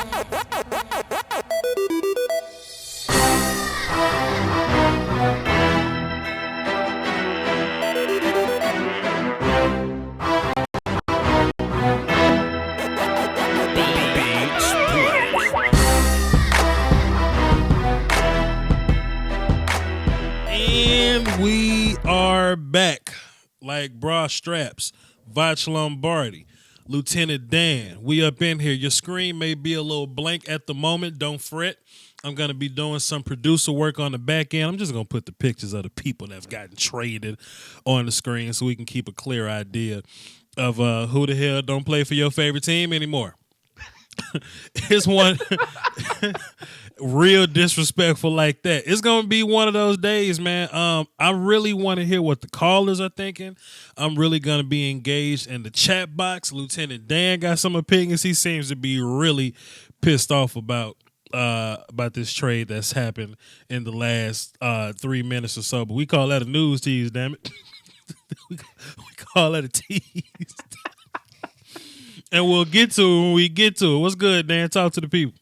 We are back like bra straps, Vach Lombardi, Lieutenant Dan. We up in here. Your screen may be a little blank at the moment. Don't fret. I'm going to be doing some producer work on the back end. I'm just going to put the pictures of the people that have gotten traded on the screen so we can keep a clear idea of who the hell don't play for your favorite team anymore. It's one real disrespectful like that. It's gonna be one of those days, man. I really want to hear what the callers are thinking. I'm really gonna be engaged in the chat box. Lieutenant Dan got some opinions. He seems to be really pissed off about this trade that's happened in the last 3 minutes or so. But we call that a news tease, damn it. we call that a tease. And we'll get to it when we get to it. What's good, Dan? Talk to the people.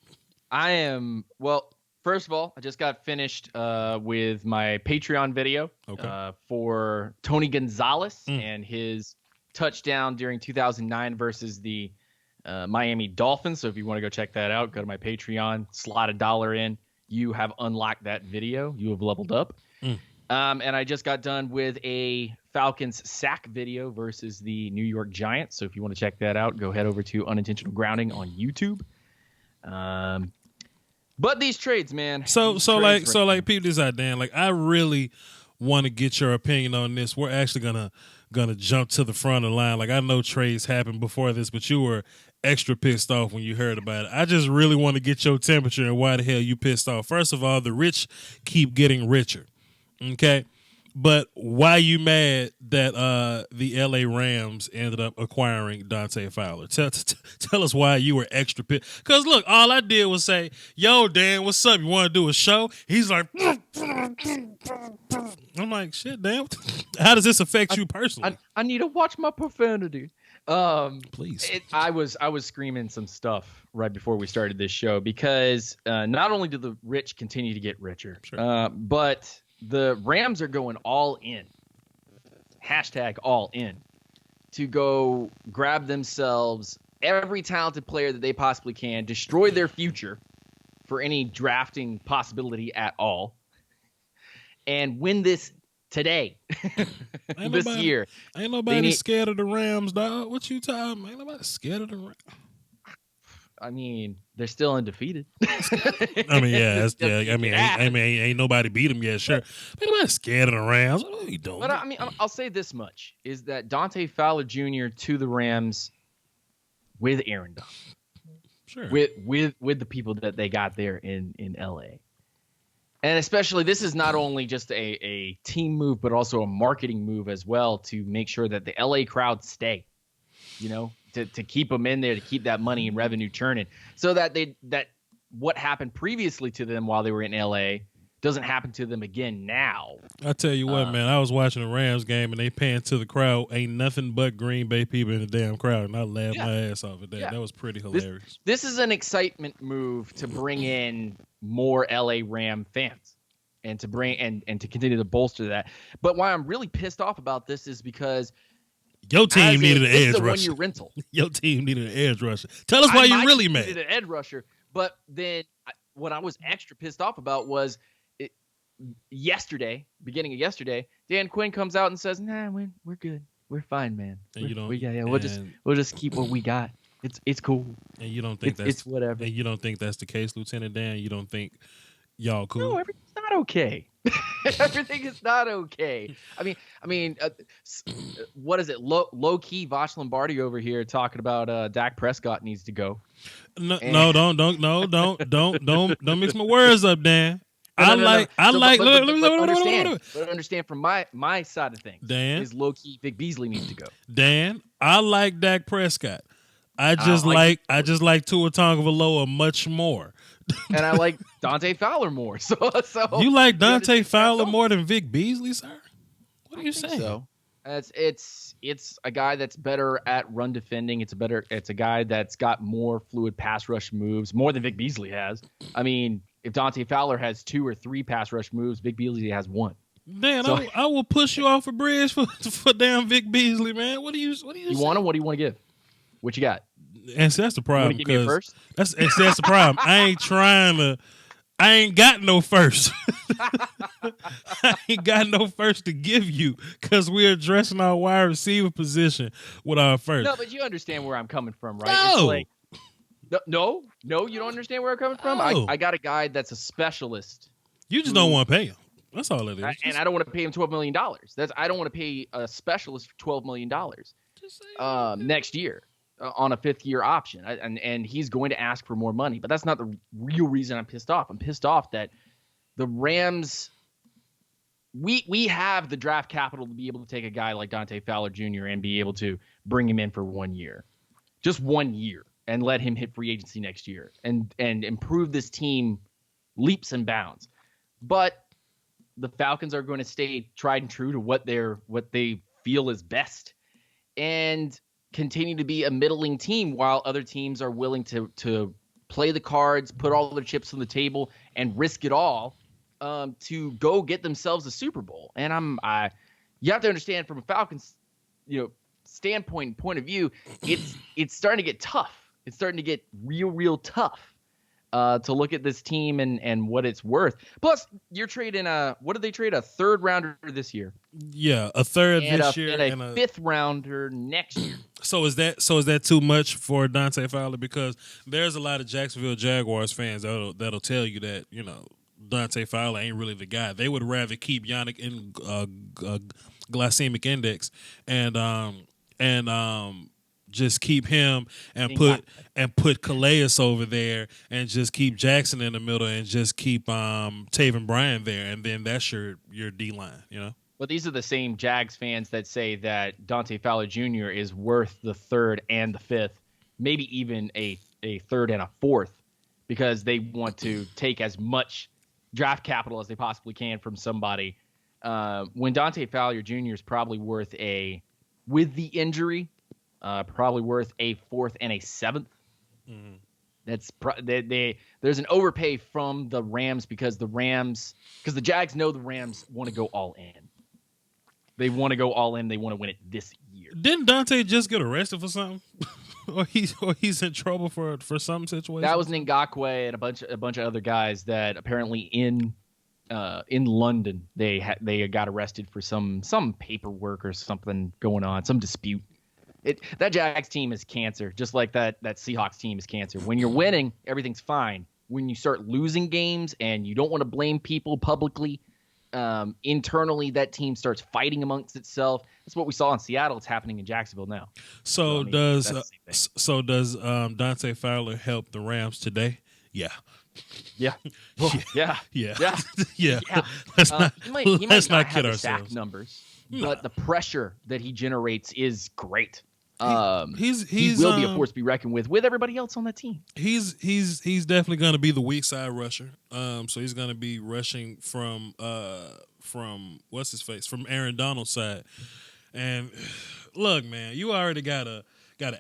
First of all, I just got finished with my Patreon video for Tony Gonzalez and his touchdown during 2009 versus the Miami Dolphins. So if you want to go check that out, go to my Patreon, slide $1 in. You have unlocked that video. You have leveled up. And I just got done with a Falcons sack video versus the New York Giants. So if you want to check that out, go head over to Unintentional Grounding on YouTube. But these trades, man. So people this out, Dan. Like, I really want to get your opinion on this. We're actually gonna jump to the front of the line. Like, I know trades happened before this, but you were extra pissed off when you heard about it. I just really want to get your temperature and why the hell you pissed off. First of all, the rich keep getting richer. Okay, but why you mad that the LA Rams ended up acquiring Dante Fowler? Tell us why you were extra pissed. Because look, all I did was say, "Yo, Dan, what's up? You want to do a show?" He's like, I'm like, shit, Dan. How does this affect you personally? I need to watch my profanity. Please. I was screaming some stuff right before we started this show because not only do the rich continue to get richer, but the Rams are going all in, #all in, to go grab themselves every talented player that they possibly can, destroy their future for any drafting possibility at all, and win this today, year. Ain't nobody scared of the Rams, dog. What you talking about? Ain't nobody scared of the Rams. I mean, they're still undefeated. I mean, yeah, ain't nobody beat them yet, sure. But nobody scared of the Rams. What are you doing? But I mean, I'll say this much: is that Dante Fowler Jr. to the Rams with Aaron Donald, sure, with the people that they got there in LA, and especially this is not only just a team move, but also a marketing move as well to make sure that the LA crowd stay. You know. To keep them in there, to keep that money and revenue churning, so that what happened previously to them while they were in LA doesn't happen to them again now. I tell you what, man, I was watching the Rams game and they panned to the crowd. Ain't nothing but Green Bay people in the damn crowd, and I laughed my ass off at that. Yeah. That was pretty hilarious. This is an excitement move to bring in more LA Ram fans and to bring and to continue to bolster that. But why I'm really pissed off about this is because your team needed an edge rusher. One-year rental. Your team needed an edge rusher. Tell us why you really mad. Needed an edge rusher, but then what I was extra pissed off about was beginning of yesterday, Dan Quinn comes out and says, "Nah, we're good. We're fine, man. We'll just keep what we got. It's cool." And you don't think it's whatever. And you don't think that's the case, Lieutenant Dan? You don't think y'all cool? No, everything's not okay. Everything is not okay. I mean, what is it? Low key, Vach Lombardi over here talking about Dak Prescott needs to go. Don't mix my words up, Dan. Understand from my side of things. Dan is low key. Vic Beasley needs to go. Dan, I like Dak Prescott. I just like Tua Tagovailoa much more. And I like Dante Fowler more. So you like Dante Fowler more than Vic Beasley, sir? What are you saying? So it's it's a guy that's better at run defending. It's a guy that's got more fluid pass rush moves, more than Vic Beasley has. I mean, if Dante Fowler has 2 or 3 pass rush moves, Vic Beasley has 1. Dan, so, I will push you off a bridge for damn Vic Beasley, man. What do you want him? What do you want to give? What you got? And so that's the problem. You give me a first? That's the problem. I ain't got no first. I ain't got no first to give you because we're addressing our wide receiver position with our first. No, but you understand where I'm coming from, right? No. It's like, no, you don't understand where I'm coming from? No. I got a guy that's a specialist. You just don't want to pay him. That's all it is. And I don't want to pay him $12 million. I don't want to pay a specialist $12 million next year on a 5th-year option. And he's going to ask for more money. But that's not the real reason I'm pissed off. I'm pissed off that the Rams we have the draft capital to be able to take a guy like Dante Fowler Jr. and be able to bring him in for 1 year. Just 1 year. And let him hit free agency next year. And improve this team leaps and bounds. But the Falcons are going to stay tried and true to what they feel is best. And continue to be a middling team while other teams are willing to play the cards, put all their chips on the table, and risk it all to go get themselves a Super Bowl. And you have to understand from a Falcons, standpoint and point of view, it's starting to get tough. It's starting to get real tough to look at this team and what it's worth. Plus, you're trading what did they trade? A 3rd rounder this year. Yeah, a 3rd this year and a 5th rounder next year. So is that too much for Dante Fowler? Because there's a lot of Jacksonville Jaguars fans that'll tell you that Dante Fowler ain't really the guy. They would rather keep Yannick in glycemic index and just keep him and put Calais over there and just keep Jackson in the middle and just keep Taven Bryan there, and then that's your D line, Well, these are the same Jags fans that say that Dante Fowler Jr. is worth the 3rd and the 5th, maybe even a 3rd and a 4th, because they want to take as much draft capital as they possibly can from somebody. When Dante Fowler Jr. is probably worth with the injury, probably worth a 4th and a 7th. Mm-hmm. That's there's an overpay from the Rams because the Jags know the Rams want to go all in. They want to go all in. They want to win it this year. Didn't Dante just get arrested for something? or he's in trouble for some situation? That was Ngakoue and a bunch of other guys that apparently in London they got arrested for some paperwork or something going on, some dispute. That Jags team is cancer, just like that Seahawks team is cancer. When you're winning, everything's fine. When you start losing games and you don't want to blame people publicly, internally that team starts fighting amongst itself. That's what we saw in Seattle. It's happening in Jacksonville now. Does Dante Fowler help the Rams today? Yeah. Yeah. Well, yeah. Let's not kid have ourselves. Sack numbers, but the pressure that he generates is great. He will be a force to be reckoned with everybody else on that team. He's definitely going to be the weak side rusher. So he's going to be rushing from what's his face, from Aaron Donald's side. And look, man, you already got to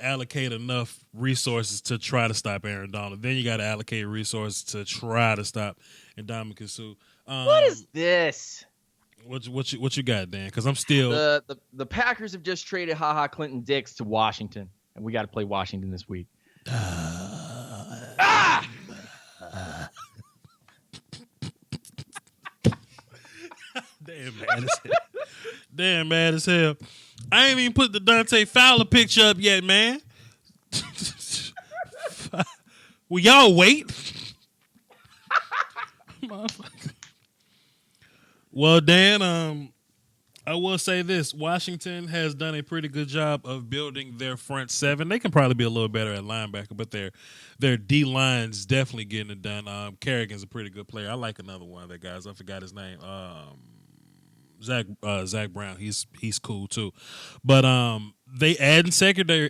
allocate enough resources to try to stop Aaron Donald. Then you got to allocate resources to try to stop Ndamukong Suh. What is this? What you got, Dan? Because I'm still the Packers have just traded Ha Ha Clinton-Dix to Washington, and we got to play Washington this week. Damn mad as hell. I ain't even put the Dante Fowler picture up yet, man. Will y'all wait? Motherfucker. Well, Dan, I will say this. Washington has done a pretty good job of building their front seven. They can probably be a little better at linebacker, but their D-line's definitely getting it done. Kerrigan's a pretty good player. I like another one of their guys. I forgot his name. Zach Brown. He's cool too. But they adding secondary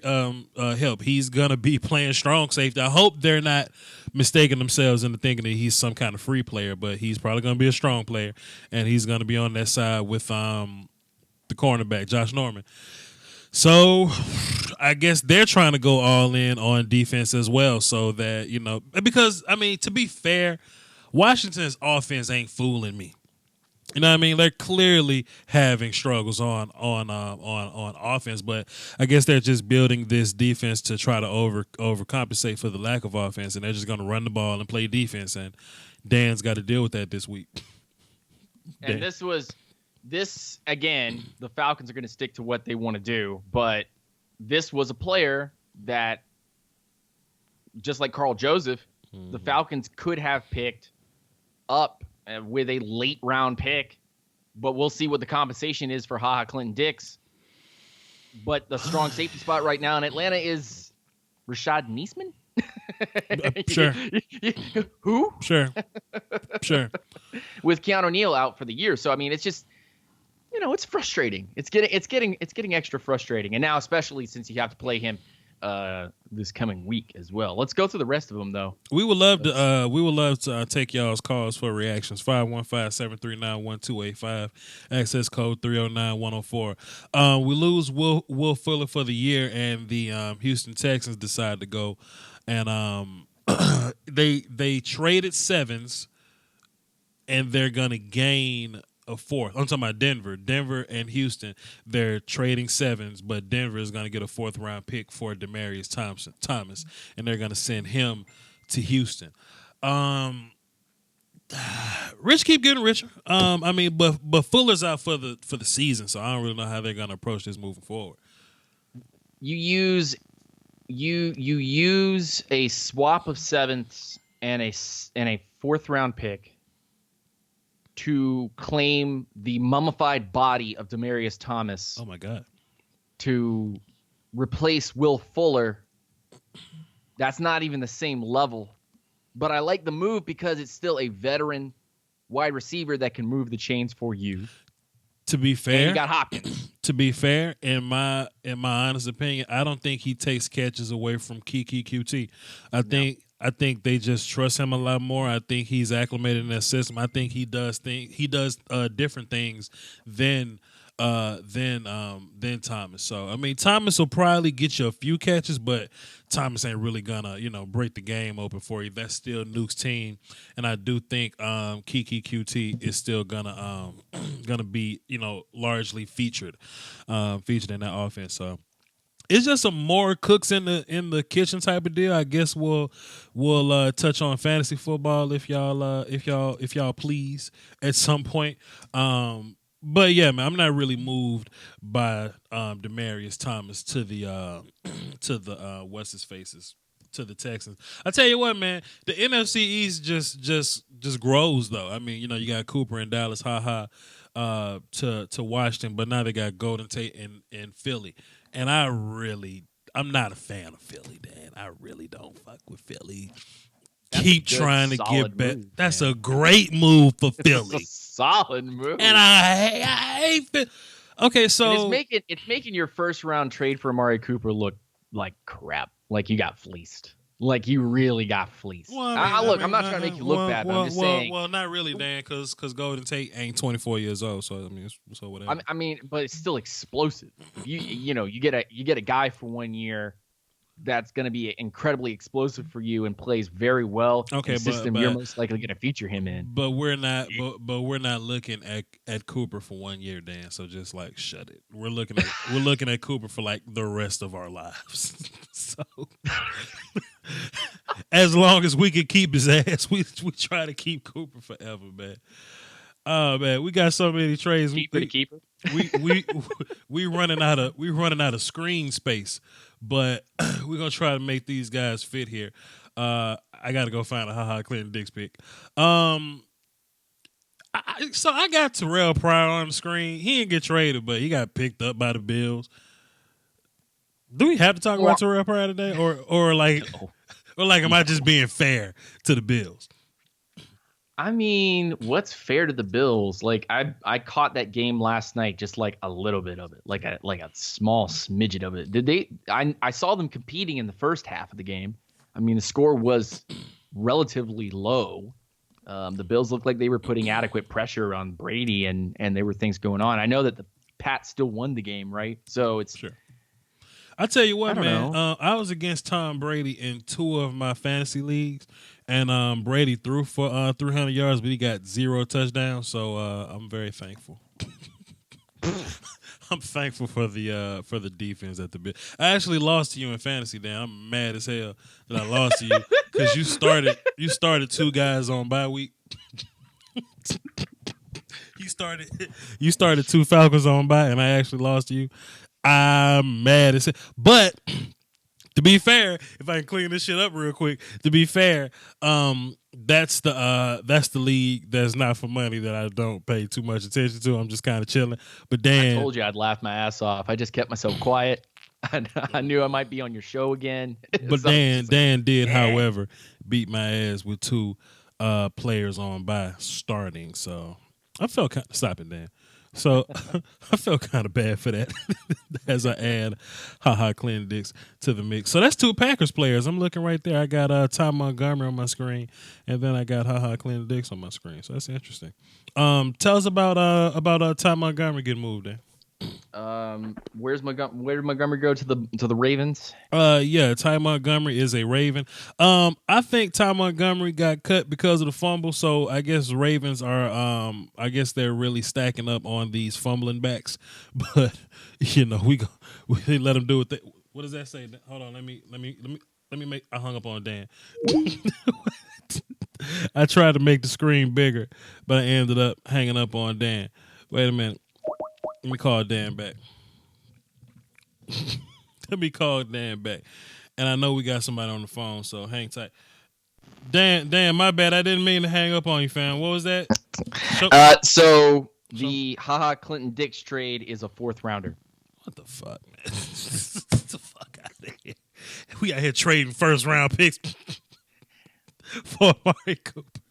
help. He's gonna be playing strong safety. I hope they're not mistaking themselves into thinking that he's some kind of free player, but he's probably gonna be a strong player, and he's gonna be on that side with the cornerback Josh Norman. So I guess they're trying to go all in on defense as well, so that, because I mean, to be fair, Washington's offense ain't fooling me. You know what I mean? They're clearly having struggles on offense, but I guess they're just building this defense to try to overcompensate for the lack of offense, and they're just going to run the ball and play defense. And Dan's got to deal with that this week. And this again, the Falcons are going to stick to what they want to do, but this was a player that, just like Carl Joseph, the Falcons could have picked up with a late round pick, but we'll see what the compensation is for Ha Ha Clinton-Dix. But the strong safety spot right now in Atlanta is Rashad Neesman. Sure. Who? Sure. With Keanu Neal out for the year. So I mean, it's just, it's frustrating. It's getting extra frustrating. And now, especially since you have to play him this coming week as well. Let's go through the rest of them, though. We would love to take y'all's calls for reactions. 515-739-1285. Access code 309-104. We lose Will Fuller for the year, and the Houston Texans decide to go, and they traded sevens, and they're gonna gain a fourth. I'm talking about Denver and Houston. They're trading sevens, but Denver is going to get a 4th round pick for Demaryius Thomas, and they're going to send him to Houston. Rich keep getting richer. I mean, but Fuller's out for the season, so I don't really know how they're going to approach this moving forward. You use a swap of sevenths and a 4th round pick to claim the mummified body of Demaryius Thomas. Oh, my God. To replace Will Fuller. That's not even the same level. But I like the move because it's still a veteran wide receiver that can move the chains for you. To be fair, and you got Hopkins. To be fair, in my honest opinion, I don't think he takes catches away from Kiki QT. I think they just trust him a lot more. I think he's acclimated in that system. I think he does different things than Thomas. So I mean, Thomas will probably get you a few catches, but Thomas ain't really gonna break the game open for you. That's still Nuke's team, and I do think Kiki QT is still gonna be largely featured in that offense. So. It's just some more cooks in the kitchen type of deal. I guess we'll touch on fantasy football if y'all please at some point. But yeah, man, I'm not really moved by Demaryius Thomas to the what's his faces to the Texans. I tell you what, man, the NFC East just grows though. I mean, you got Cooper in Dallas, to Washington, but now they got Golden Tate in Philly. And I'm not a fan of Philly, Dan. I really don't fuck with Philly. Keep trying to get better. That's a great move for Philly. That's a solid move. And I hate Philly. Okay, so it's making your 1st round trade for Amari Cooper look like crap. Like you got fleeced. Like you really got fleeced. Well, I'm not trying to make you look bad, but I'm just saying. Well, not really, Dan, because Golden Tate ain't 24 years old, so I mean, so whatever. I mean, but it's still explosive. You get a guy for 1 year that's going to be incredibly explosive for you and plays very well. Okay, in the system you're most likely going to feature him in. But we're not. But we're not looking at Cooper for 1 year, Dan. So just like shut it. We're looking at Cooper for like the rest of our lives. So as long as we can keep his ass, we try to keep Cooper forever, man. Oh man, we got so many trades. Keeper. We running out of screen space, but we're gonna try to make these guys fit here. I gotta go find a Ha Ha Clinton-Dix pick. So I got Terrell Pryor on the screen. He didn't get traded, but he got picked up by the Bills. Do we have to talk about Terrell Pryor today, or like, no. Or like, am I just being fair to the Bills? I mean, what's fair to the Bills? Like, I caught that game last night, just like a little bit of it, like a small smidget of it. Did they? I saw them competing in the first half of the game. I mean, the score was relatively low. The Bills looked like they were putting adequate pressure on Brady, and there were things going on. I know that the Pats still won the game, right? So it's sure. I tell you what, I don't man. know. I was against Tom Brady in 2 of my fantasy leagues, and Brady threw for 300 yards, but he got 0 touchdowns. So I'm very thankful. I'm thankful for the defense at the bit. I actually lost to you in fantasy. Dan, I'm mad as hell that I lost to you because you started 2 guys on bye week. You started 2 Falcons on bye, and I actually lost to you. I'm mad as hell. But to be fair, if I can clean this shit up real quick, to be fair, that's the league that's not for money that I don't pay too much attention to. I'm just kind of chilling. But Dan, I told you I'd laugh my ass off. I just kept myself quiet. I knew I might be on your show again. But Dan did, however, beat my ass with 2 players on by starting. So I felt kind of stop it, Dan. So I felt kind of bad for that as I add Ha Ha Clinton-Dix to the mix. So that's 2 Packers players. I'm looking right there. I got Ty Montgomery on my screen, and then I got Ha Ha Clinton-Dix on my screen. So that's interesting. Tell us about Ty Montgomery getting moved in. Where did Montgomery go to the Ravens? Yeah, Ty Montgomery is a Raven. I think Ty Montgomery got cut because of the fumble, so I guess Ravens are I guess they're really stacking up on these fumbling backs. But we let them do it. What does that say? Hold on, let me make. I hung up on Dan. I tried to make the screen bigger, but I ended up hanging up on Dan. Wait a minute. Let me call Dan back. Let me call Dan back. And I know we got somebody on the phone, so hang tight. Dan, my bad. I didn't mean to hang up on you, fam. What was that? So the Ha Ha Clinton-Dix trade is a 4th rounder. What the fuck, man? Get the fuck out of here. We out here trading 1st round picks for Amari Cooper.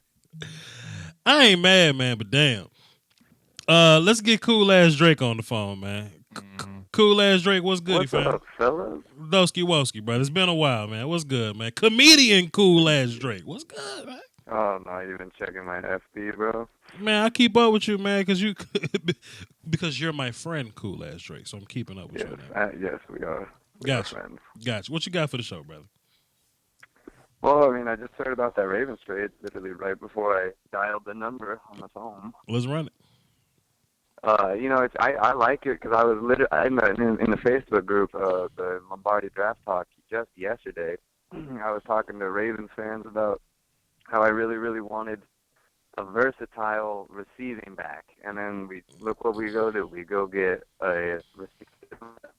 I ain't mad, man, but damn. Let's get Cool Ass Drake on the phone, man. Cool Ass Drake, what's good, What's fam? up, fellas? Doski Woski, brother. It's been a while, man. What's good, man? Comedian Cool Ass Drake. What's good, man? Oh, no, you've been checking my FB, bro. Man, I keep up with you, man, because you're my friend, Cool Ass Drake. So I'm keeping up with you, man. Yes, we are. Gotcha. Friends. Gotcha. What you got for the show, brother? Well, I mean, I just heard about that Ravens trade literally right before I dialed the number on my phone. Let's run it. I like it because I was literally in the Facebook group, the Lombardi Draft Talk, just yesterday. I was talking to Ravens fans about how I really, really wanted a versatile receiving back, and then look what we go do. We go get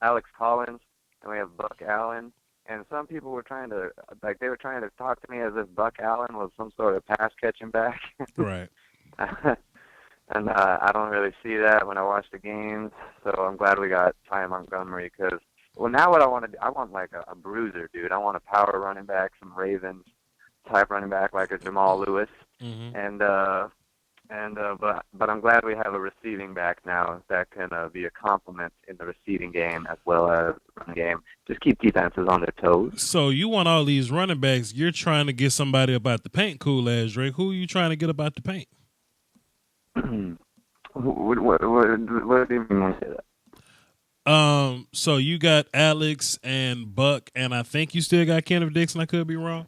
Alex Collins, and we have Buck Allen. And some people were trying to talk to me as if Buck Allen was some sort of pass catching back. Right. And I don't really see that when I watch the games, so I'm glad we got Ty Montgomery because, well, now what I want to do, I want like a bruiser, dude. I want a power running back, some Ravens type running back like a Jamal Lewis, but I'm glad we have a receiving back now that can be a complement in the receiving game as well as run game. Just keep defenses on their toes. So you want all these running backs? You're trying to get somebody about the paint, Cool Ass Drake. Who are you trying to get about the paint? What do you mean when you say that? So you got Alex and Buck, and I think you still got Kenneth Dixon. I could be wrong.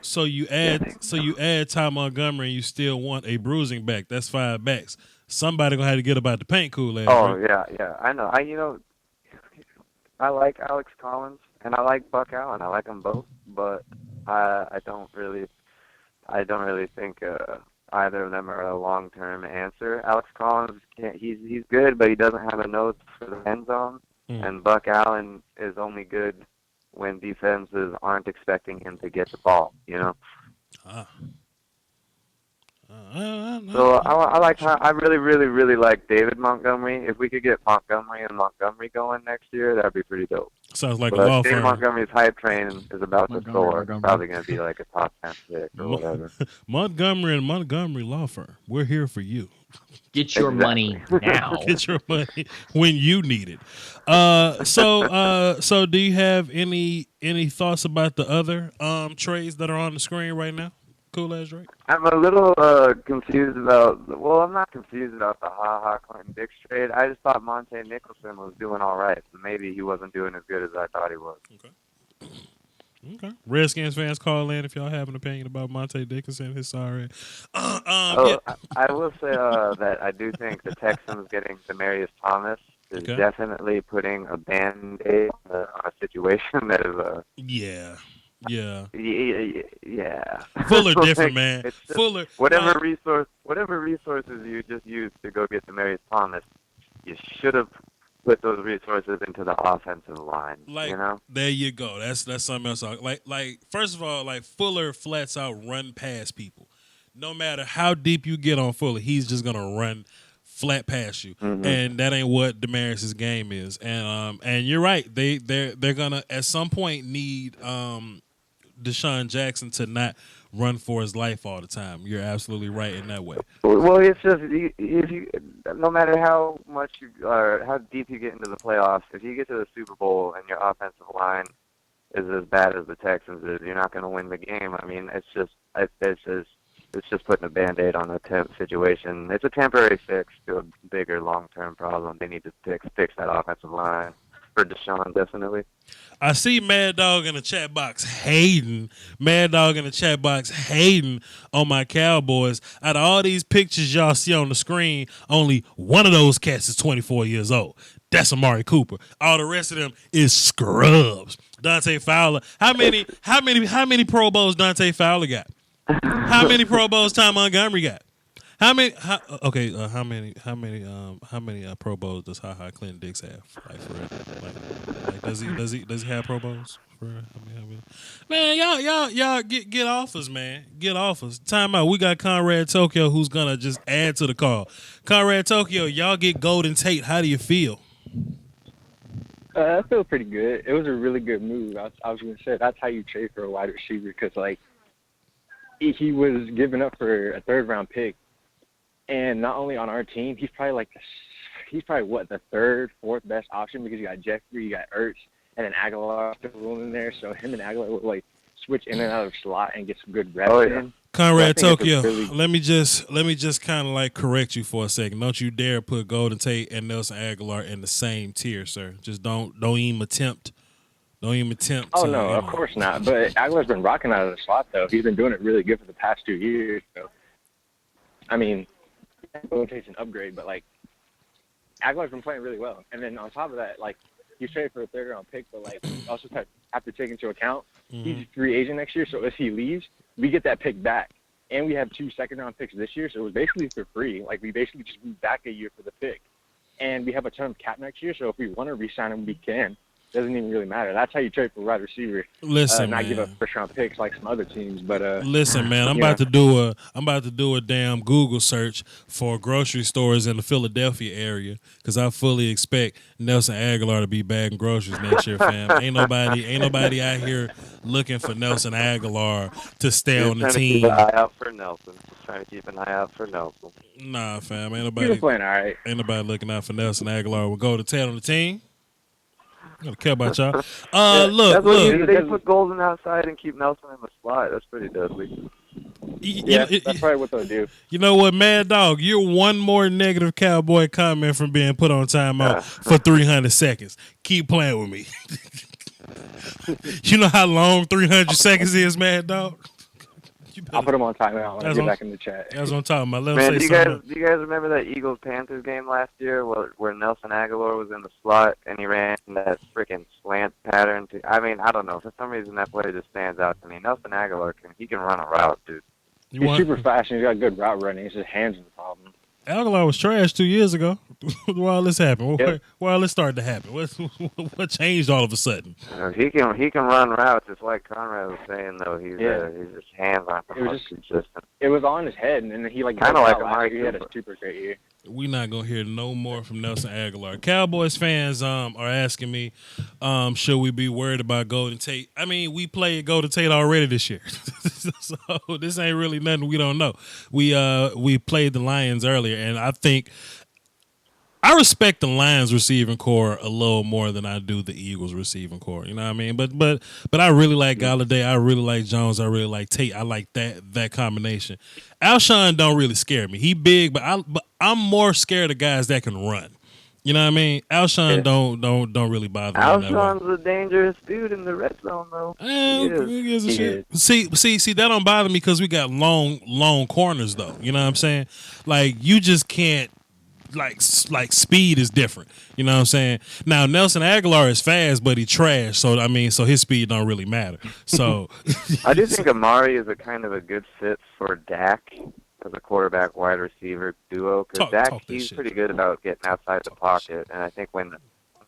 So you add Ty Montgomery, and you still want a bruising back. That's 5 backs. Somebody gonna have to get about the paint, Cool Ass. Oh right? yeah, I know. I like Alex Collins and I like Buck Allen. I like them both, but I don't really think either of them are a long-term answer. Alex Collins, he's good, but he doesn't have a nose for the end zone. And Buck Allen is only good when defenses aren't expecting him to get the ball, you know? So I really, really, really like David Montgomery. If we could get Montgomery and Montgomery going next year, that'd be pretty dope. Sounds like a law David firm. Montgomery's hype train is about to soar. It's probably going to be like a top 10 pick or whatever. Montgomery and Montgomery Law Firm. We're here for you. Get your money now. Get your money when you need it. So do you have any thoughts about the other trades that are on the screen right now? Cool as Drake. I'm a little confused about. Well, I'm not confused about the Ha Ha Clinton-Dix trade. I just thought Monte Nicholson was doing all right. Maybe he wasn't doing as good as I thought he was. Okay. Redskins fans, call in if y'all have an opinion about Monte Dickinson and his sorry. I will say that I do think the Texans getting Demaryius Thomas is definitely putting a Band-Aid on a situation that is Yeah. Fuller different, man. Fuller. Whatever resources you just used to go get Demaryius Thomas, you should have put those resources into the offensive line. There you go. That's something else. Like first of all, like Fuller flats out run past people. No matter how deep you get on Fuller, he's just gonna run flat past you, and that ain't what Demaryius' game is. And you're right. They're gonna at some point need Deshaun Jackson to not run for his life all the time. You're absolutely right in that way. Well, it's just if you, no matter how much you or how deep you get into the playoffs, if you get to the Super Bowl and your offensive line is as bad as the Texans is, you're not going to win the game. I mean, it's just putting a Band-Aid on a temp situation. It's a temporary fix to a bigger long-term problem. They need to fix that offensive line. For Deshaun, definitely. I see Mad Dog in the chat box hating. On my Cowboys. Out of all these pictures y'all see on the screen, only one of those cats is 24 years old. That's Amari Cooper. All the rest of them is scrubs. Dante Fowler. How many Pro Bowls Dante Fowler got? How many Pro Bowls Ty Montgomery got? How many Pro Bowls does Ha Ha Clinton-Dix have? Like for real? Like does he have Pro Bowls? For real? How many? Man, y'all get off us, man. Get off us. Time out. We got Conrad Tokyo who's gonna just add to the call. Conrad Tokyo, y'all get Golden Tate. How do you feel? I feel pretty good. It was a really good move. I was gonna say that's how you trade for a wide receiver because like he was giving up for a 3rd-round pick. And not only on our team, he's probably the 3rd, 4th best option because you got Jeffrey, you got Ertz, and then Aguilar still in there. So him and Aguilar will like switch in and out of slot and get some good reps in. Conrad Tokyo, let me just kind of like correct you for a second. Don't you dare put Golden Tate and Nelson Aguilar in the same tier, sir. Just don't even attempt. Don't even attempt. Oh no, of course not. But Aguilar's been rocking out of the slot though. He's been doing it really good for the past 2 years. So I mean. Golden Tate's an upgrade, but like Aguilar's been playing really well. And then on top of that, like he's traded for a 3rd-round pick, but like also have to take into account he's a free agent next year. So if he leaves, we get that pick back, and we have 2 second-round picks this year. So it was basically for free. Like we basically just moved back a year for the pick, and we have a ton of cap next year. So if we want to re-sign him, we can. Doesn't even really matter. That's how you trade for a wide receiver. Listen, not man. give up first-round picks like some other teams. But listen, man, I'm about to do a damn Google search for grocery stores in the Philadelphia area because I fully expect Nelson Aguilar to be bagging groceries next year, fam. Ain't nobody out here looking for Nelson Aguilar to stay on the team. Keep an eye out for Nelson. Just trying to keep an eye out for Nelson. Nah, fam, ain't he was playing all right. Ain't nobody looking out for Nelson Aguilar. We'll go to Tate on the team. I don't care about y'all. Look. They put Golden outside and keep Nelson in the slot. That's pretty deadly. Yeah, that's probably what they'll do. You know what, Mad Dog? You're one more negative Cowboy comment from being put on timeout for 300 seconds. Keep playing with me. You know how long 300 seconds is, Mad Dog? I'll put him on timeout when I get back in the chat. That's what I'm talking about. Man, do you guys remember that Eagles-Panthers game last year where Nelson Aguilar was in the slot and he ran that freaking slant pattern? I don't know. For some reason, that play just stands out to me. Nelson Aguilar, can run a route, dude. He's super fast and he's got good route running. His hands are the problem. Aguilar was trash 2 years ago. Why all this happened? Yep. Why all this started to happen? What changed all of a sudden? He can run routes. It's like Conrad was saying, though. He's his hands aren't the most consistent. It was on his head, and then he kind of like Amari Cooper. He had a super great year. We're not going to hear no more from Nelson Aguilar. Cowboys fans are asking me, should we be worried about Golden Tate? I mean, we played Golden Tate already this year. So this ain't really nothing we don't know. We played the Lions earlier, and I think I respect the Lions receiving core a little more than I do the Eagles receiving core. You know what I mean? But I really like Galladay. I really like Jones. I really like Tate. I like that combination. Alshon don't really scare me. He big, but I'm more scared of guys that can run. You know what I mean? Alshon don't really bother me. Alshon's a dangerous dude in the red zone, though. He is. See, that don't bother me because we got long corners, though. You know what I'm saying? Like, you just can't. Like speed is different. You know what I'm saying? Now Nelson Aguilar is fast, but he trash. So so his speed don't really matter. So I do think Amari is a kind of a good fit for Dak as a quarterback wide receiver duo, because Dak, he's pretty good about getting outside the pocket, and I think when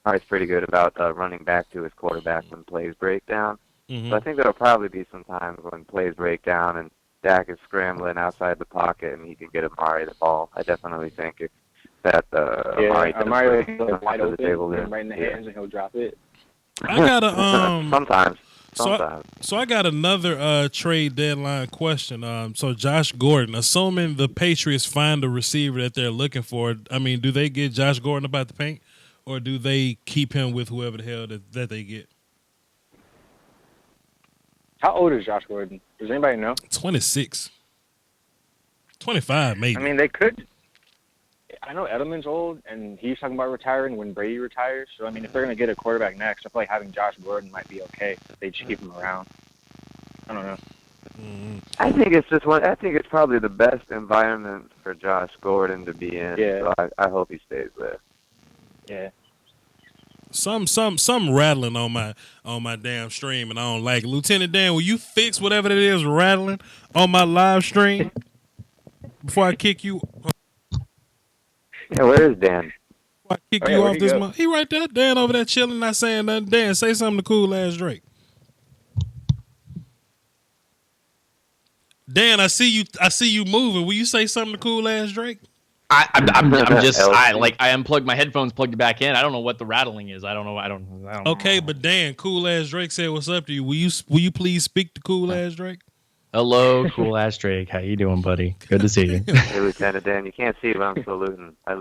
Amari's pretty good about running back to his quarterback when plays break down. Mm-hmm. So I think there'll probably be some times when plays break down and Dak is scrambling outside the pocket and he can get Amari the ball. I definitely think it's that Amari will wide open, table right in the hands, and he'll drop it. I got a sometimes. So I got another trade deadline question. So Josh Gordon, assuming the Patriots find a receiver that they're looking for, do they get Josh Gordon about the paint, or do they keep him with whoever the hell that they get? How old is Josh Gordon? Does anybody know? 26. 25, maybe. They could. I know Edelman's old, and he's talking about retiring when Brady retires. So, if they're going to get a quarterback next, I feel like having Josh Gordon might be okay if they just keep him around. I don't know. Mm-hmm. I think it's probably the best environment for Josh Gordon to be in. Yeah. So I hope he stays there. Yeah. Some rattling on my damn stream, and I don't like it. Lieutenant Dan, will you fix whatever it is rattling on my live stream before I kick you? Yeah, where is Dan? Before I kick you off this month. He right there. Dan over there chilling, not saying nothing. Dan, say something to cool ass Drake. Dan, I see you moving. Will you say something to cool ass Drake? I'm just I unplugged my headphones, plugged it back in. I don't know what the rattling is. I don't know. Okay, but Dan, cool ass Drake said what's up to you. Will you please speak to cool ass Drake? Hello, cool ass Drake. How you doing, buddy? Good to see you. Hey, Lieutenant Dan, you can't see, but I'm saluting. I'm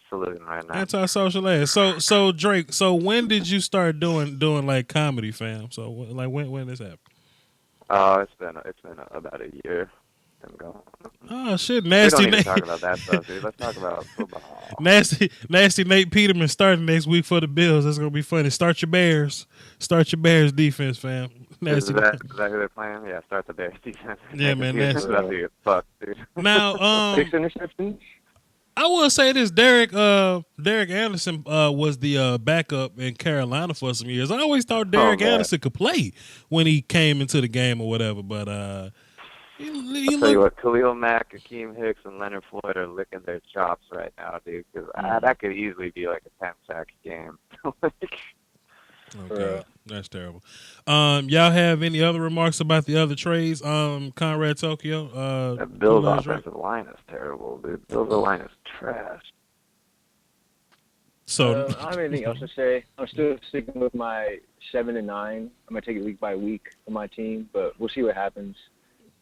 saluting right now. Anti-social ass. So Drake. So when did you start doing like comedy, fam? So like when this happened? Oh, it's been about a year. Oh shit, nasty. We don't even talk about that stuff, dude. Let's talk about football. Nasty Nate Peterman starting next week for the Bills. That's gonna be funny. Start your Bears defense, fam. Nasty. Is that who they're playing? Yeah, start the Bears defense. Yeah, man. Nasty. About to get fucked, dude. Now, 6 interceptions. I will say this: Derek Anderson was the backup in Carolina for some years. I always thought Derek Anderson could play when he came into the game or whatever, but I'll tell you what, Khalil Mack, Akeem Hicks, and Leonard Floyd are licking their chops right now, dude. Because that could easily be like a 10-sack game. Okay, that's terrible. Y'all have any other remarks about the other trades? Conrad Tokyo. That Bills offensive line is terrible, dude. Bills line is trash. So I don't have anything else to say. I'm still sticking with my 7-9. I'm gonna take it week by week for my team, but we'll see what happens.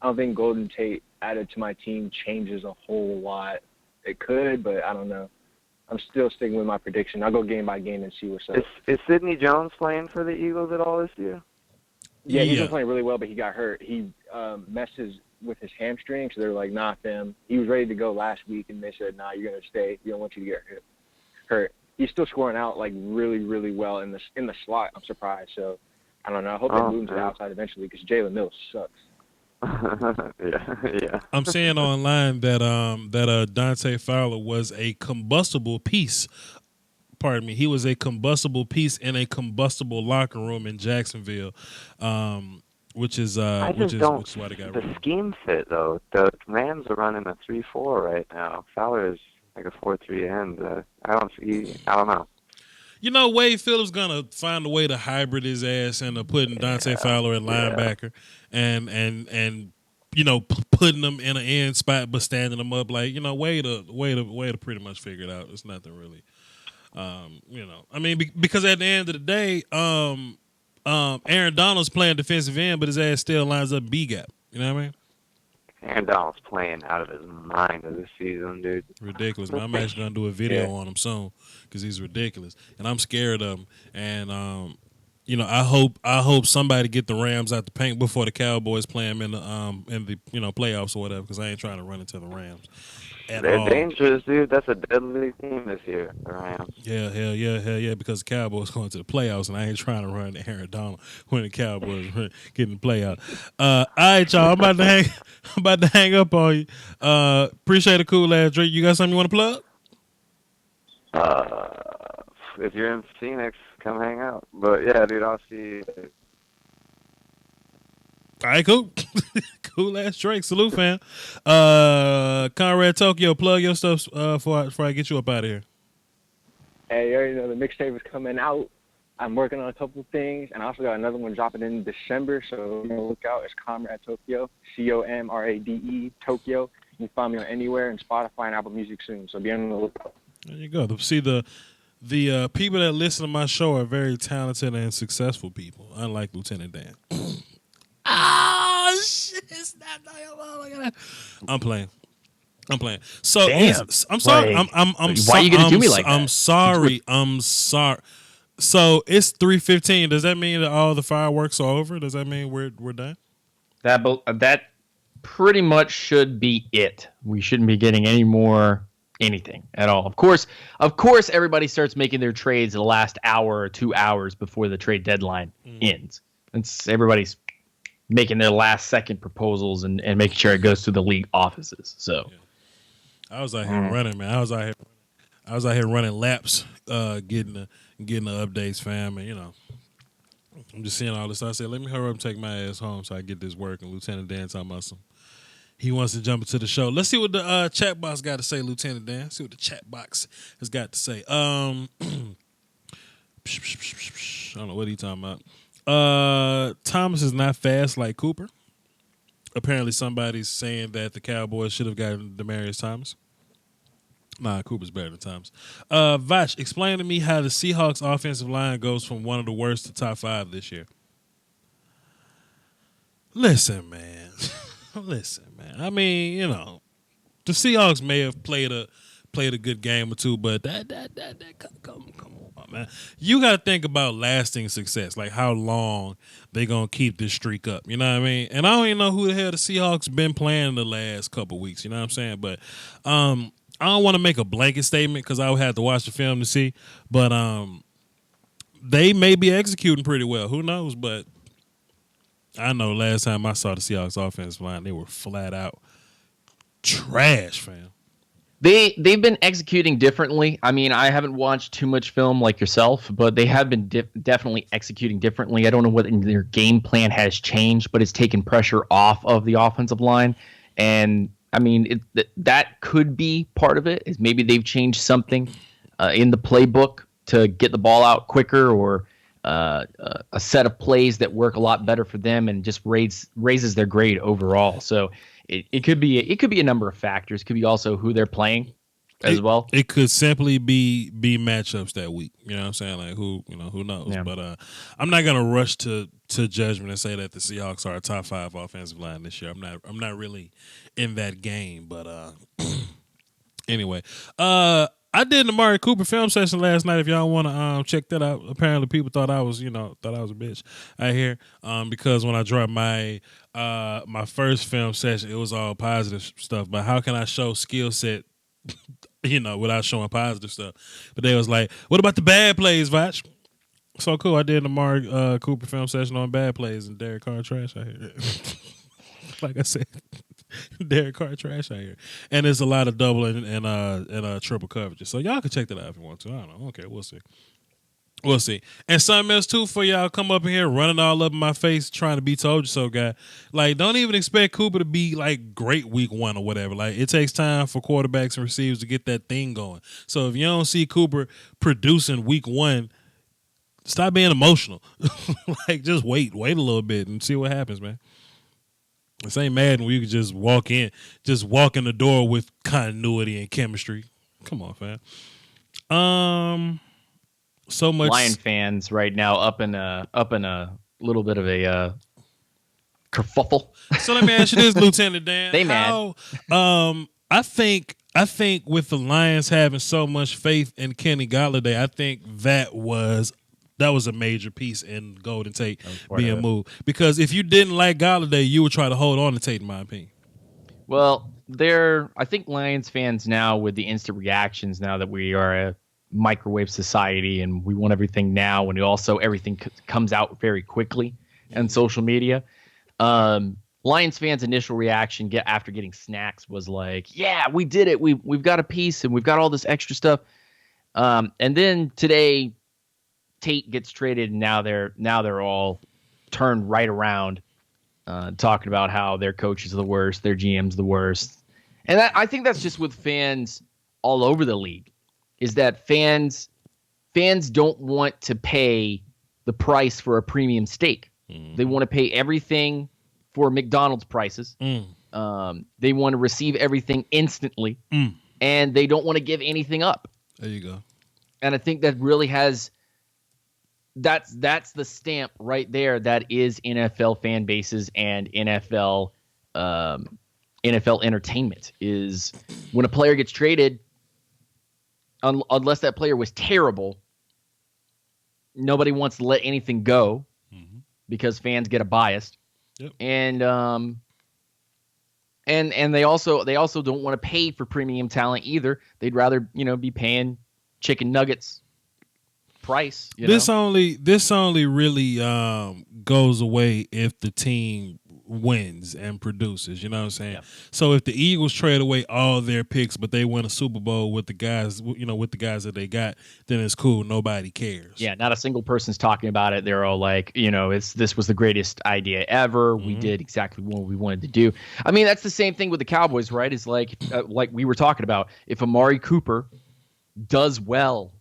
I don't think Golden Tate added to my team changes a whole lot. It could, but I don't know. I'm still sticking with my prediction. I'll go game by game and see what's up. Is Sidney Jones playing for the Eagles at all this year? Yeah, he's been playing really well, but he got hurt. He messed with his hamstring, so they're like, nah, fam. He was ready to go last week, and they said, nah, you're going to stay. We don't want you to get hurt. He's still scoring out like really, really well in the slot. I'm surprised. So, I don't know. I hope they move him to the outside eventually because Jalen Mills sucks. yeah. I'm seeing online that Dante Fowler was a combustible piece. Pardon me. He was a combustible piece in a combustible locker room in Jacksonville, which is why they got rid of him. The scheme fit though. The Rams are running a 3-4 right now. Fowler is like a 4-3 end. I don't know. You know, Wade Phillips gonna find a way to hybrid his ass into putting Dante Fowler at linebacker and putting him in an end spot but standing him up like Wade to pretty much figure it out. It's nothing really, because at the end of the day, Aaron Donald's playing defensive end, but his ass still lines up B gap. You know what I mean? Aaron Donald's playing out of his mind this season, dude. Ridiculous, man. I'm actually gonna do a video on him soon because he's ridiculous, and I'm scared of him. And I hope somebody get the Rams out the paint before the Cowboys play them in the playoffs or whatever, because I ain't trying to run into the Rams. They're dangerous, dude. That's a deadly team this year, the Rams. Yeah, hell yeah, because the Cowboys going to the playoffs, and I ain't trying to run to Aaron Donald when the Cowboys get in the playoffs. All right, y'all, I'm about to hang up on you. Appreciate the cool ass drink. You got something you want to plug? If you're in Phoenix, come hang out. But yeah, dude, I'll see you. All right, cool. Cool ass Drake. Salute, fam. Conrad Tokyo, plug your stuff before I get you up out of here. Hey, you already know the mixtape is coming out. I'm working on a couple of things, and I also got another one dropping in December, so look out. It's Comrade Tokyo, COMRADE, Tokyo. You can find me on anywhere and Spotify and Apple Music soon, so be on the lookout. There you go. See, the people that listen to my show are very talented and successful people, unlike Lieutenant Dan. Oh shit! I'm playing. So I'm sorry. I'm Why are you gonna do me like that? I'm sorry. So it's 3:15. Does that mean that all the fireworks are over? Does that mean we're done? That pretty much should be it. We shouldn't be getting any more anything at all. Of course, everybody starts making their trades the last hour or 2 hours before the trade deadline ends. Everybody's making their last second proposals and making sure it goes to the league offices. So I was out here running, man. I was out here running laps, getting the updates, fam, and I'm just seeing all this. So I said, let me hurry up and take my ass home so I get this work. And Lieutenant Dan talking about he wants to jump into the show. Let's see what the chat box got to say, Lieutenant Dan. See what the chat box has got to say. I don't know what he talking about. Thomas is not fast like Cooper. Apparently somebody's saying that the Cowboys should have gotten Demaryius Thomas. Nah, Cooper's better than Thomas. Vach, explain to me how the Seahawks offensive line goes from one of the worst to top 5 this year. Listen, man. I mean, the Seahawks may have played a good game or two, but that come on, man. You got to think about lasting success, like how long they gonna keep this streak up. You know what I mean? And I don't even know who the hell the Seahawks been playing in the last couple weeks. You know what I'm saying? But I don't want to make a blanket statement because I would have to watch the film to see. But they may be executing pretty well. Who knows? But I know last time I saw the Seahawks offensive line, they were flat out trash, fam. They've been executing differently. I mean, I haven't watched too much film like yourself, but they have been definitely executing differently. I don't know what their game plan has changed, but it's taken pressure off of the offensive line. And, I mean, that could be part of it, is maybe they've changed something in the playbook to get the ball out quicker, or a set of plays that work a lot better for them and just raises their grade overall. So it could be a number of factors. It could be also who they're playing as well. It could simply be matchups that week. You know what I'm saying? Like who knows? Yeah. But I'm not gonna rush to judgment and say that the Seahawks are a top 5 offensive line this year. I'm not really in that game. But anyway, I did an Amari Cooper film session last night. If y'all want to check that out, apparently people thought I was a bitch out here because when I dropped my first film session, it was all positive stuff. But how can I show skill set, without showing positive stuff? But they was like, "What about the bad plays, Vach?" So cool. I did an Amari Cooper film session on bad plays, and Derek Carr trash out here. Like I said. Derek Carr trash out here, and there's a lot of double and triple coverages. So y'all can check that out if you want to. I don't know. Okay, we'll see. And something else too for y'all come up in here running all up in my face trying to be told you so guy. Like, don't even expect Cooper to be like great week 1 or whatever. Like, it takes time for quarterbacks and receivers to get that thing going. So if you don't see Cooper producing week 1, stop being emotional. Like, just wait a little bit and see what happens, man. This ain't Madden where you can just walk in the door with continuity and chemistry. Come on, fam. So much Lion fans right now up in a little bit of a kerfuffle. So let me ask you this, Lieutenant Dan. They mad. I think with the Lions having so much faith in Kenny Golladay, I think that was a major piece in Golden Tate being moved. Because if you didn't like Golladay, you would try to hold on to Tate, in my opinion. Well, I think Lions fans now, with the instant reactions, now that we are a microwave society and we want everything now, and also everything comes out very quickly on social media. Lions fans' initial reaction after getting snacks was like, "Yeah, we did it. We've got a piece and we've got all this extra stuff." And then today, Tate gets traded, and now they're all turned right around, talking about how their coach is the worst, their GM's the worst, and I think that's just with fans all over the league. Is that fans don't want to pay the price for a premium steak. They want to pay everything for McDonald's prices. They want to receive everything instantly, and they don't want to give anything up. There you go. And I think that really that's the stamp right there that is NFL fan bases and NFL entertainment, is when a player gets traded, unless that player was terrible, nobody wants to let anything go because fans get a bias. Yep. And they also don't want to pay for premium talent either. They'd rather, be paying chicken nuggets price. This only really goes away if the team wins and produces. You know what I'm saying? Yeah. So if the Eagles trade away all their picks, but they win a Super Bowl with the guys, with the guys that they got, then it's cool. Nobody cares. Yeah, not a single person's talking about it. They're all like, this was the greatest idea ever. We did exactly what we wanted to do. I mean, that's the same thing with the Cowboys, right? It's like we were talking about. If Amari Cooper does well.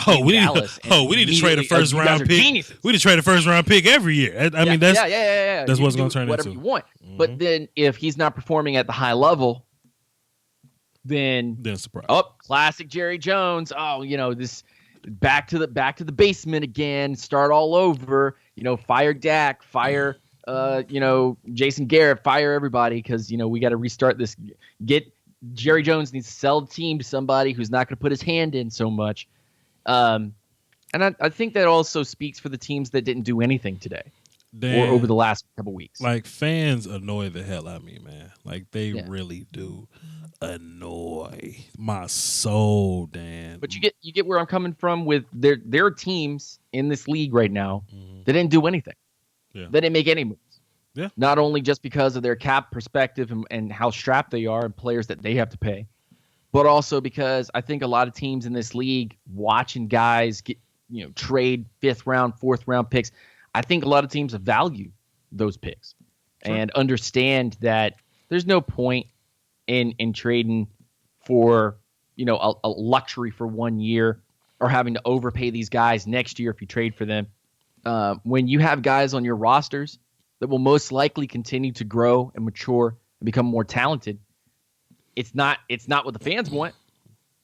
We need to trade a first round pick. We need to trade a first round pick every year. I mean, that's what's going to turn into. Whatever you want. But then if he's not performing at the high level, then surprise. Oh, classic Jerry Jones. Oh, this back to the basement again. Start all over. Fire Dak. Fire. Jason Garrett. Fire everybody because we got to restart this. Jerry Jones needs to sell the team to somebody who's not going to put his hand in so much. And I think that also speaks for the teams that didn't do anything today or over the last couple weeks. Like, fans annoy the hell out of me, man. Like, they really do annoy my soul, Dan. But you get where I'm coming from with their teams in this league right now that didn't do anything. Yeah. They didn't make any moves. Yeah. Not only just because of their cap perspective and how strapped they are and players that they have to pay, but also because I think a lot of teams in this league watching guys get, trade 5th round, 4th round picks. I think a lot of teams value those picks and understand that there's no point in trading for, a luxury for 1 year or having to overpay these guys next year if you trade for them. When you have guys on your rosters that will most likely continue to grow and mature and become more talented, it's not what the fans want.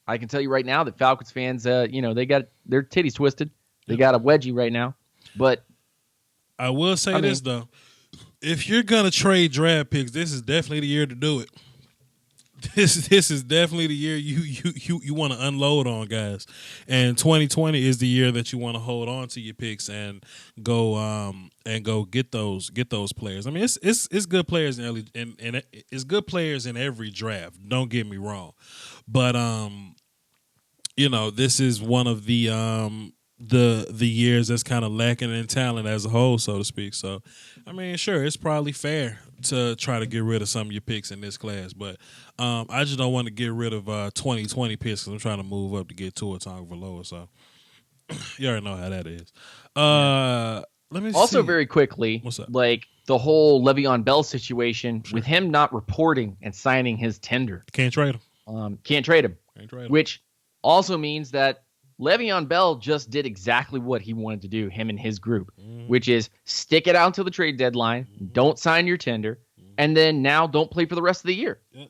I can tell you right now that Falcons fans, they got their titties twisted. They got a wedgie right now. But I will say this though: if you're gonna trade draft picks, this is definitely the year to do it. This is definitely the year you want to unload on guys, and 2020 is the year that you want to hold on to your picks and go get those players. I mean, it's good players in early and it's good players in every draft. Don't get me wrong, but this is one of the years that's kind of lacking in talent as a whole, so to speak. So, I mean, sure, it's probably fair to try to get rid of some of your picks in this class, but I just don't want to get rid of 2020 picks because I'm trying to move up to get Tua Tagovailoa. So, you already know how that is. Let me also see. Very quickly, what's up? Like the whole Le'Veon Bell situation with him not reporting and signing his tender. Can't trade him. Which also means that Le'Veon Bell just did exactly what he wanted to do, him and his group, which is stick it out until the trade deadline, don't sign your tender, and then now don't play for the rest of the year. Yep.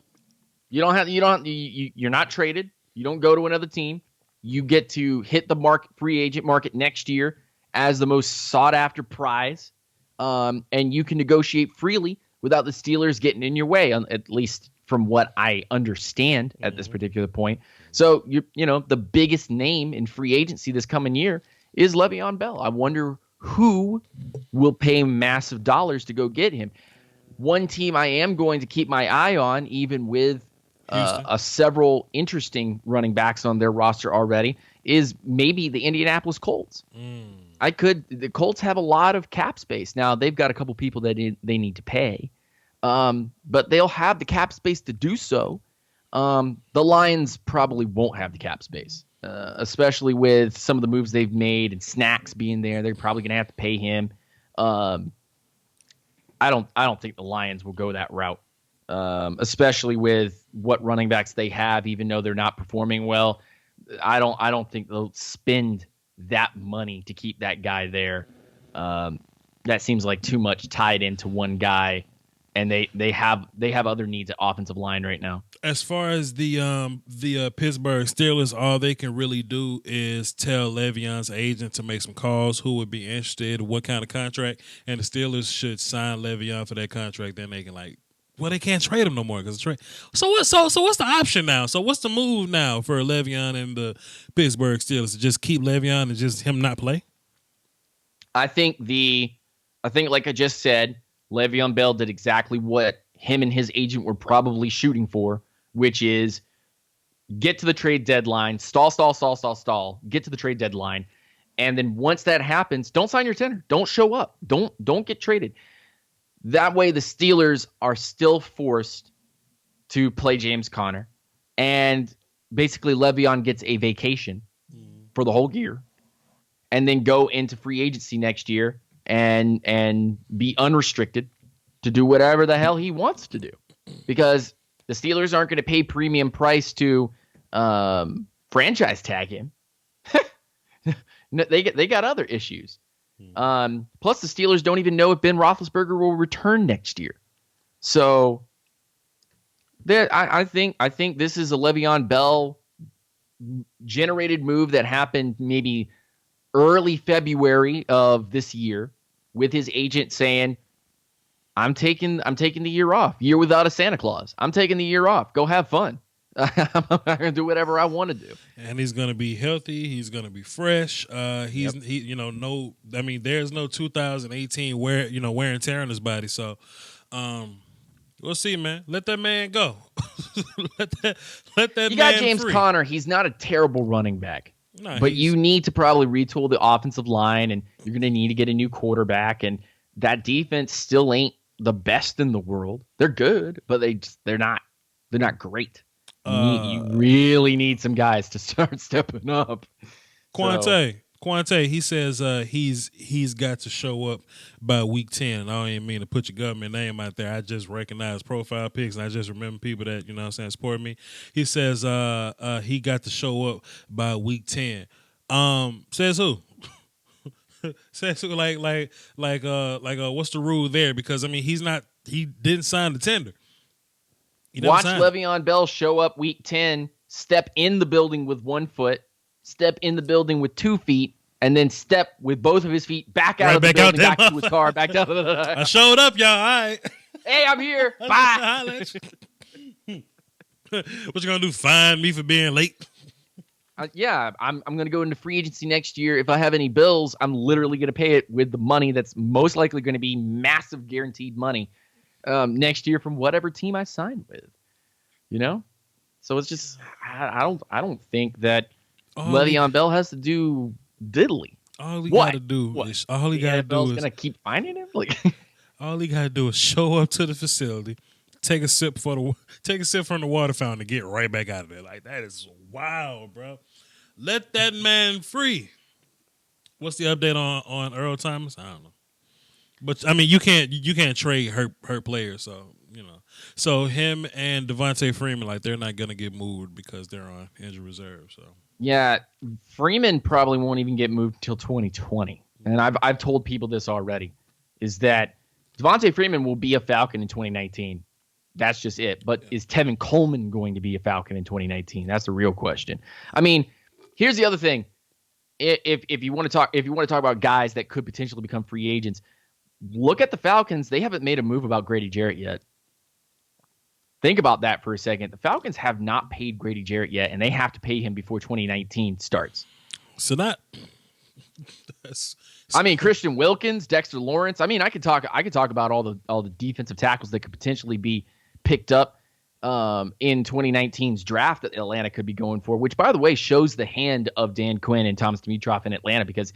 You're not traded. You don't go to another team. You get to hit the free agent market next year as the most sought after prize. and you can negotiate freely without the Steelers getting in your way, at least from what I understand at this particular point. So, the biggest name in free agency this coming year is Le'Veon Bell. I wonder who will pay massive dollars to go get him. One team I am going to keep my eye on, even with several interesting running backs on their roster already, is maybe the Indianapolis Colts. The Colts have a lot of cap space. Now, they've got a couple people that they need to pay, but they'll have the cap space to do so. The Lions probably won't have the cap space, especially with some of the moves they've made and Snacks being there. They're probably going to have to pay him. I don't think the Lions will go that route, especially with what running backs they have, even though they're not performing well. I don't think they'll spend that money to keep that guy there. That seems like too much tied into one guy, and they have other needs at offensive line right now. As far as the Pittsburgh Steelers, all they can really do is tell Le'Veon's agent to make some calls, who would be interested, what kind of contract, and the Steelers should sign Le'Veon for that contract. Then they can they can't trade him no more because trade. So what's the option now? So what's the move now for Le'Veon and the Pittsburgh Steelers? To just keep Le'Veon and just him not play? I think like I just said, Le'Veon Bell did exactly what him and his agent were probably shooting for, which is get to the trade deadline, stall, get to the trade deadline, and then once that happens, don't sign your tender. Don't show up. Don't get traded. That way the Steelers are still forced to play James Conner, and basically Le'Veon gets a vacation for the whole year and then go into free agency next year and be unrestricted to do whatever the hell he wants to do, because the Steelers aren't going to pay premium price to franchise tag him. They got other issues. Plus, the Steelers don't even know if Ben Roethlisberger will return next year. So, I think this is a Le'Veon Bell generated move that happened maybe early February of this year, with his agent saying, I'm taking the year off. Year without a Santa Claus. I'm taking the year off. Go have fun. I'm going to do whatever I want to do. And he's going to be healthy. He's going to be fresh. There's no 2018 wear and tear on his body. So, we'll see, man. Let that man go. let that man You got James free. Conner. He's not a terrible running back. No, but you need to probably retool the offensive line, and you're going to need to get a new quarterback. And that defense still ain't the best in the world. They're good, but they're not great. You really need some guys to start stepping up. Quante, he says he's got to show up by week 10. And I don't even mean to put your government name out there. I just recognize profile pics, and I just remember people that, support me. He says he got to show up by week 10. Says who? Says who? Like what's the rule there? Because he didn't sign the tender. Watch Le'Veon Bell show up week 10, step in the building with 1 foot, step in the building with 2 feet, and then step with both of his feet back out of the building, back to his car, back down. I showed up, y'all. All right. Hey, I'm here. Bye. What you gonna do? Fine me for being late? I'm gonna go into free agency next year. If I have any bills, I'm literally gonna pay it with the money that's most likely going to be massive guaranteed money next year from whatever team I sign with. So it's just I don't think that Le'Veon Bell has to do diddly. All he got to do is gonna keep finding him. All he got to do is show up to the facility, take a sip from the water fountain, and get right back out of there. Like, that is wild, bro. Let that man free. What's the update on Earl Thomas? I don't know. But you can't trade hurt players, so So him and Devontae Freeman, they're not gonna get moved because they're on injured reserve. So yeah, Freeman probably won't even get moved until 2020. And I've told people this already, is that Devontae Freeman will be a Falcon in 2019. That's just it. But is Tevin Coleman going to be a Falcon in 2019? That's the real question. Here's the other thing. If you want to talk about guys that could potentially become free agents, look at the Falcons. They haven't made a move about Grady Jarrett yet. Think about that for a second. The Falcons have not paid Grady Jarrett yet, and they have to pay him before 2019 starts. So that. I mean, Christian Wilkins, Dexter Lawrence. I mean, I could talk about all the defensive tackles that could potentially be picked up in 2019's draft that Atlanta could be going for, which, by the way, shows the hand of Dan Quinn and Thomas Dimitroff in Atlanta, because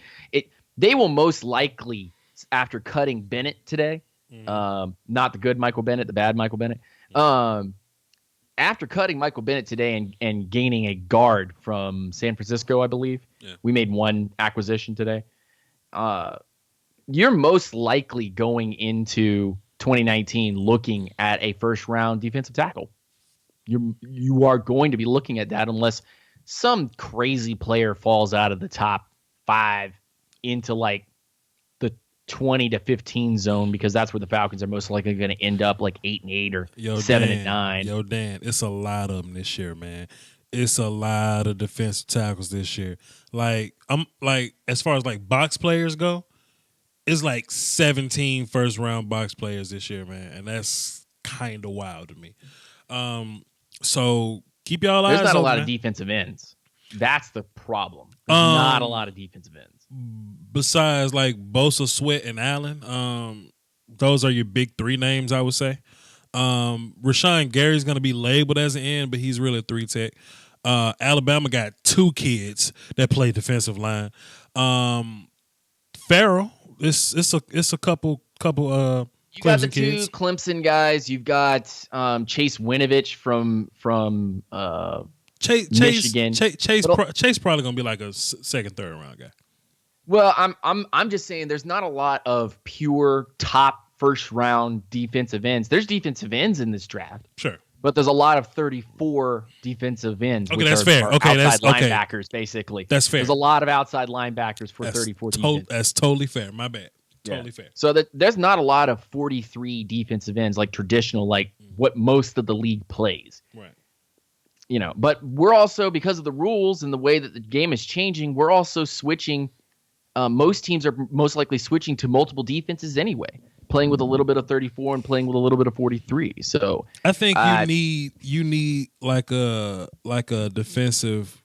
they will most likely, after cutting Bennett today, not the good Michael Bennett, the bad Michael Bennett, after cutting Michael Bennett today and gaining a guard from San Francisco, I believe, we made one acquisition today. You're most likely going into 2019 looking at a first-round defensive tackle. You are going to be looking at that unless some crazy player falls out of the top 5 into like the 20 to 15 zone, because that's where the Falcons are most likely going to end up, like 8-8 or 7-9. Yo, Dan, it's a lot of them this year, man. It's a lot of defensive tackles this year. Like, as far as like box players go, it's like 17 first-round box players this year, man, and that's kind of wild to me. So keep y'all eyes open. There's not a lot of defensive ends. That's the problem. There's not a lot of defensive ends. Besides like Bosa, Sweat, and Allen, those are your big 3 names, I would say. Rashawn Gary's going to be labeled as an end, but he's really a 3 tech. Alabama got 2 kids that play defensive line. Farrell, it's a couple. You got the kids. 2 Clemson guys. You've got Chase Winovich from Michigan. Chase probably gonna be like a second, third round guy. Well, I'm just saying there's not a lot of pure top first round defensive ends. There's defensive ends in this draft. Sure. But there's a lot of 34 defensive ends. Okay, that's fair. Okay, that's linebackers, basically. That's fair. There's a lot of outside linebackers for 34 defense. That's totally fair. My bad. Totally fair. So there's not a lot of 43 defensive ends, like traditional, like what most of the league plays. Right. But we're also, because of the rules and the way that the game is changing, we're also switching. Most teams are most likely switching to multiple defenses anyway, playing with a little bit of 34 and playing with a little bit of 43. So I think you need like a defensive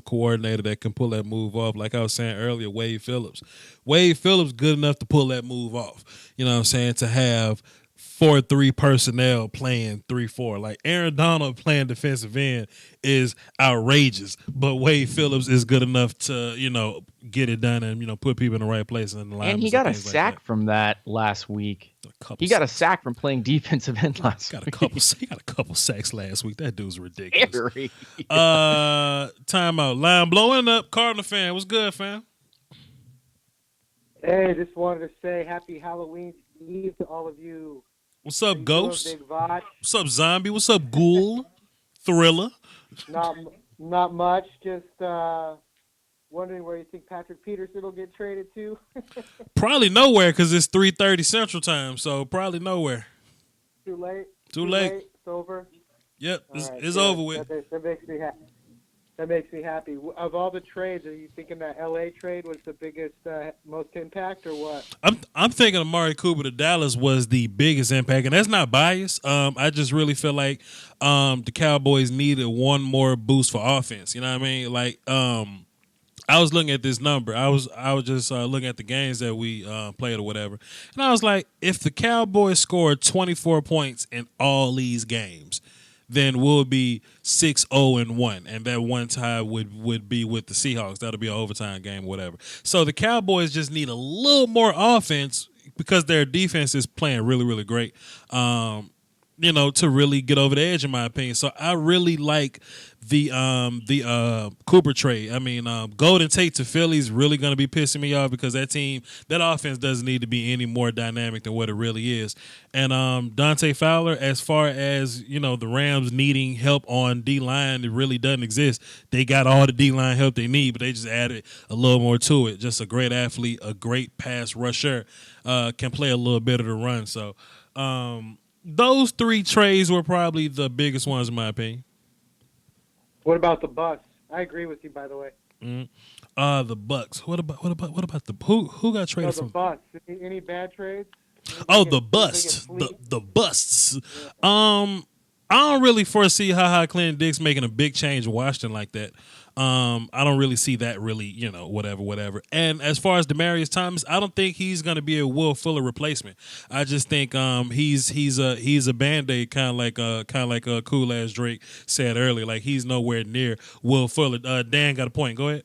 coordinator that can pull that move off. Like I was saying earlier, Wade Phillips. Wade Phillips good enough to pull that move off. You know what I'm saying? To have 4-3 personnel playing 3-4. Like Aaron Donald playing defensive end is outrageous, but Wade Phillips is good enough to, get it done and, put people in the right place in the line. And he got a sack from that last week. He got a sack from playing defensive end last week. He got a couple sacks last week. That dude's ridiculous. Timeout. Line blowing up. Cardinal fan. What's good, fam? Hey, just wanted to say happy Halloween Eve to all of you. What's up, Ghost? What's up, Zombie? What's up, Ghoul? Thriller? Not much. Just wondering where you think Patrick Peterson will get traded to. Probably nowhere, because it's 3:30 Central Time, so probably nowhere. Too late? Too late. It's over? Yep, it's over with. That makes me happy. That makes me happy. Of all the trades, are you thinking that LA trade was the biggest, most impact, or what? I'm thinking Amari Cooper to Dallas was the biggest impact, and that's not biased. I just really feel like the Cowboys needed one more boost for offense. You know what I mean? Like I was looking at this number. I was just looking at the games that we played or whatever, and I was like, if the Cowboys scored 24 points in all these games, then we'll be 6-0-1, and that one tie would be with the Seahawks. That'll be an overtime game, whatever. So the Cowboys just need a little more offense because their defense is playing really, really great. To really get over the edge, in my opinion. So I really like the Cooper trade. I mean, Golden Tate to Philly is really going to be pissing me off because that offense doesn't need to be any more dynamic than what it really is. And Dante Fowler, as far as, the Rams needing help on D-line, it really doesn't exist. They got all the D-line help they need, but they just added a little more to it. Just a great athlete, a great pass rusher, can play a little bit of the run. So, those 3 trades were probably the biggest ones in my opinion. What about the Bucs? I agree with you, by the way. The Bucks. What about the who got traded the from? Bucks. Any bad trades? Oh, the busts. The busts. Yeah. I don't really foresee Ha Ha Clinton-Dix making a big change in Washington like that. I don't really see that really, whatever. And as far as Demaryius Thomas, I don't think he's going to be a Will Fuller replacement. I just think he's a Band-Aid, kind of like Cool Ass Drake said earlier. Like, he's nowhere near Will Fuller. Dan got a point. Go ahead.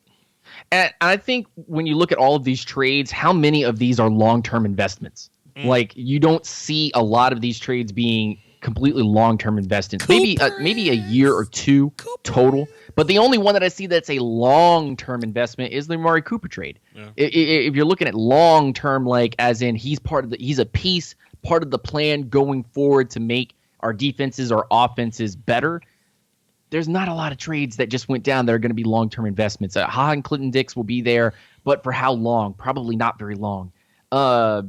And I think when you look at all of these trades, how many of these are long-term investments? Like, you don't see a lot of these trades being completely long-term investments. Maybe a year or two total. But the only one that I see that's a long-term investment is the Amari Cooper trade. Yeah. If you're looking at long-term, like as in he's a piece, part of the plan going forward to make our defenses, our offenses better. There's not a lot of trades that just went down that are going to be long-term investments. Ha Ha and Clinton-Dix will be there, but for how long? Probably not very long. Ty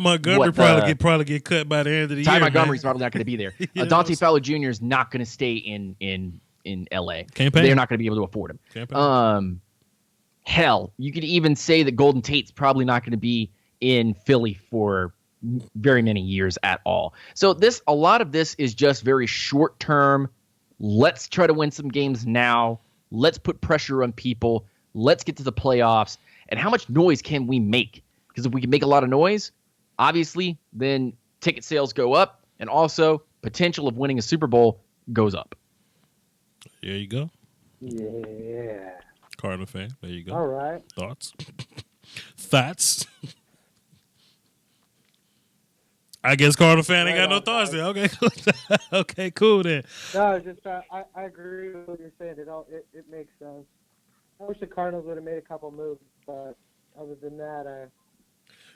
Montgomery probably get cut by the end of the year. Ty Montgomery's probably not going to be there. Dante Fowler Jr. is not going to stay in LA. They're not going to be able to afford him. Hell, you could even say that Golden Tate's probably not going to be in Philly for very many years at all. So a lot of this is just very short term. Let's try to win some games now. Let's put pressure on people. Let's get to the playoffs. And how much noise can we make? Because if we can make a lot of noise, obviously, then ticket sales go up, and also potential of winning a Super Bowl goes up. There you go. Yeah. Cardinal fan. There you go. All right. Thoughts? I guess Cardinal fan ain't got no thoughts there. Okay, cool. Okay, cool then. No, it's just I agree with what you're saying. It makes sense. I wish the Cardinals would have made a couple moves, but other than that,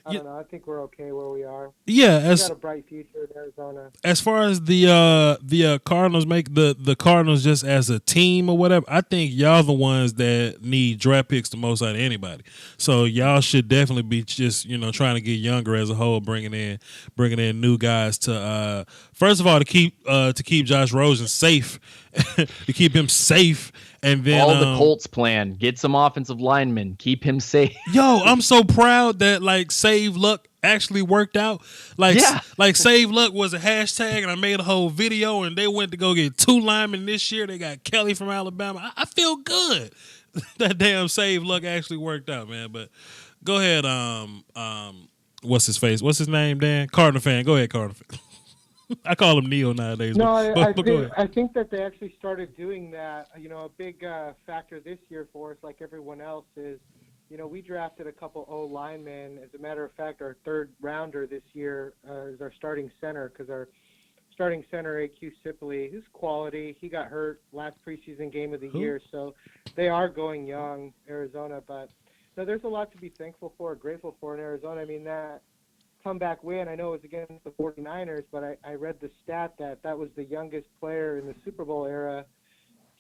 I don't know. I think we're okay where we are. Yeah, we got a bright future in Arizona. As far as the Cardinals make the Cardinals just as a team or whatever, I think y'all the ones that need draft picks the most out of anybody. So y'all should definitely be just trying to get younger as a whole, bringing in new guys to first of all to keep Josh Rosen safe, to keep him safe. And then all the Colts plan, get some offensive linemen, keep him safe. Yo, I'm so proud that Save Luck actually worked out. Save Luck was a hashtag, and I made a whole video, and they went to go get 2 linemen this year. They got Kelly from Alabama. I feel good. That damn Save Luck actually worked out, man. But go ahead, what's his face? What's his name, Dan? Cardinal fan. Go ahead, Cardinal fan. I call him Neil nowadays. No, I think that they actually started doing that. A big factor this year for us, like everyone else, is, we drafted a couple O-linemen. As a matter of fact, our 3rd rounder this year is our starting center, because our starting center, A.Q. Sipley, who's quality. He got hurt last preseason game of the year, so they are going young, Arizona. But there's a lot to be thankful for, grateful for in Arizona. I mean, that comeback win, I know it was against the 49ers, but I read the stat that was the youngest player in the Super Bowl era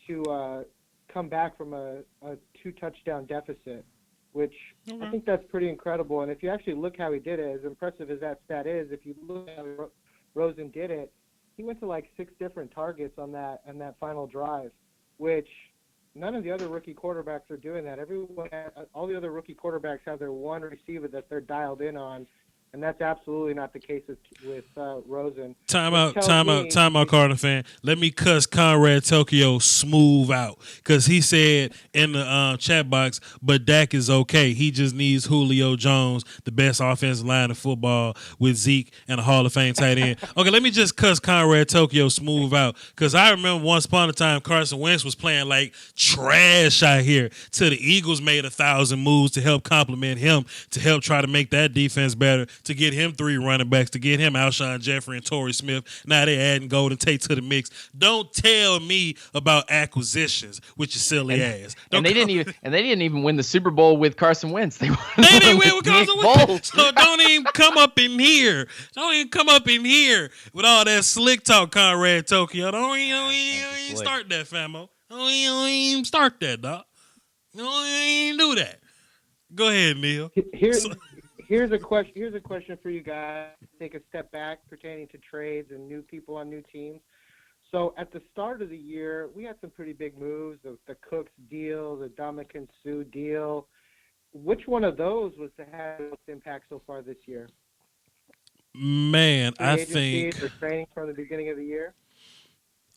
to come back from a 2-touchdown deficit, which I think that's pretty incredible. And if you actually look how he did it, as impressive as that stat is, if you look at how Rosen did it, he went to 6 different targets on that final drive, which none of the other rookie quarterbacks are doing that. All the other rookie quarterbacks have their one receiver that they're dialed in on. And that's absolutely not the case with Rosen. Time out, Cardinal fan. Let me cuss Conrad Tokyo smooth out, because he said in the chat box, but Dak is okay. He just needs Julio Jones, the best offensive line in football, with Zeke and a Hall of Fame tight end. Okay, let me just cuss Conrad Tokyo smooth out, because I remember once upon a time Carson Wentz was playing like trash out here till the Eagles made 1,000 moves to help complement him, to help try to make that defense better, to get him 3 running backs, to get him Alshon Jeffrey and Torrey Smith. Now they're adding Golden Tate to the mix. Don't tell me about acquisitions with your silly ass. And they didn't even win the Super Bowl with Carson Wentz. They didn't win with Carson Wentz. So don't even come up in here. Don't even come up in here with all that slick talk, Conrad Tokyo. Don't even start that, famo. Don't even start that, dog. Don't even do that. Go ahead, Neil. Here's a question for you guys. Take a step back pertaining to trades and new people on new teams. So at the start of the year, we had some pretty big moves, the Cooks deal, the Dominican Sue deal. Which one of those was to have the most impact so far this year? Man, Free agencies or training from the beginning of the year?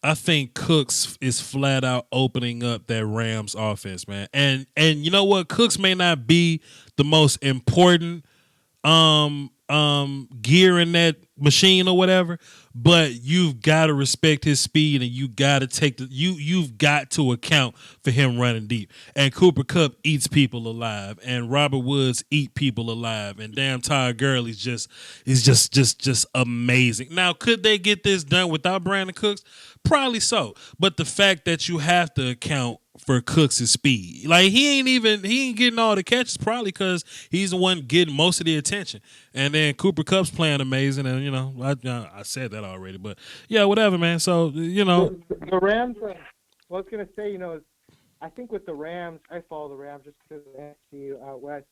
I think Cooks is flat out opening up that Rams offense, man. And you know what? Cooks may not be the most important gear in that machine or whatever, but you've got to respect his speed, and you got to take you've got to account for him running deep. And Cooper Kupp eats people alive, and Robert Woods eat people alive, and damn Todd Gurley's just amazing. Now, could they get this done without Brandon Cooks? Probably so, but the fact that you have to account for Cooks' speed, like he ain't getting all the catches, probably because he's the one getting most of the attention, and then Cooper Kupp's playing amazing, and I said that already, but yeah, whatever, man. So the Rams. Well, I was gonna say, I think with the Rams, I follow the Rams just because of the NFC out west.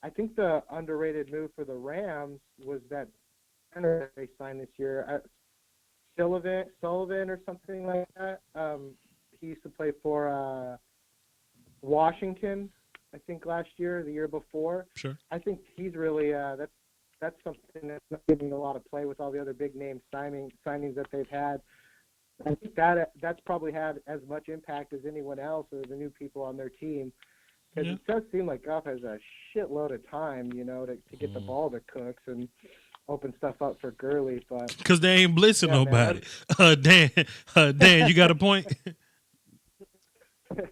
I think the underrated move for the Rams was that center they signed this year. Sullivan or something like that. He used to play for Washington, I think last year, the year before. Sure. I think he's really that's something that's not getting a lot of play with all the other big name signings that they've had. I think that's probably had as much impact as anyone else or the new people on their team. Because it does seem like Goff has a shitload of time, to get the ball to Cooks and open stuff up for Gurley, but because they ain't blitzing nobody. Dan, you got a point?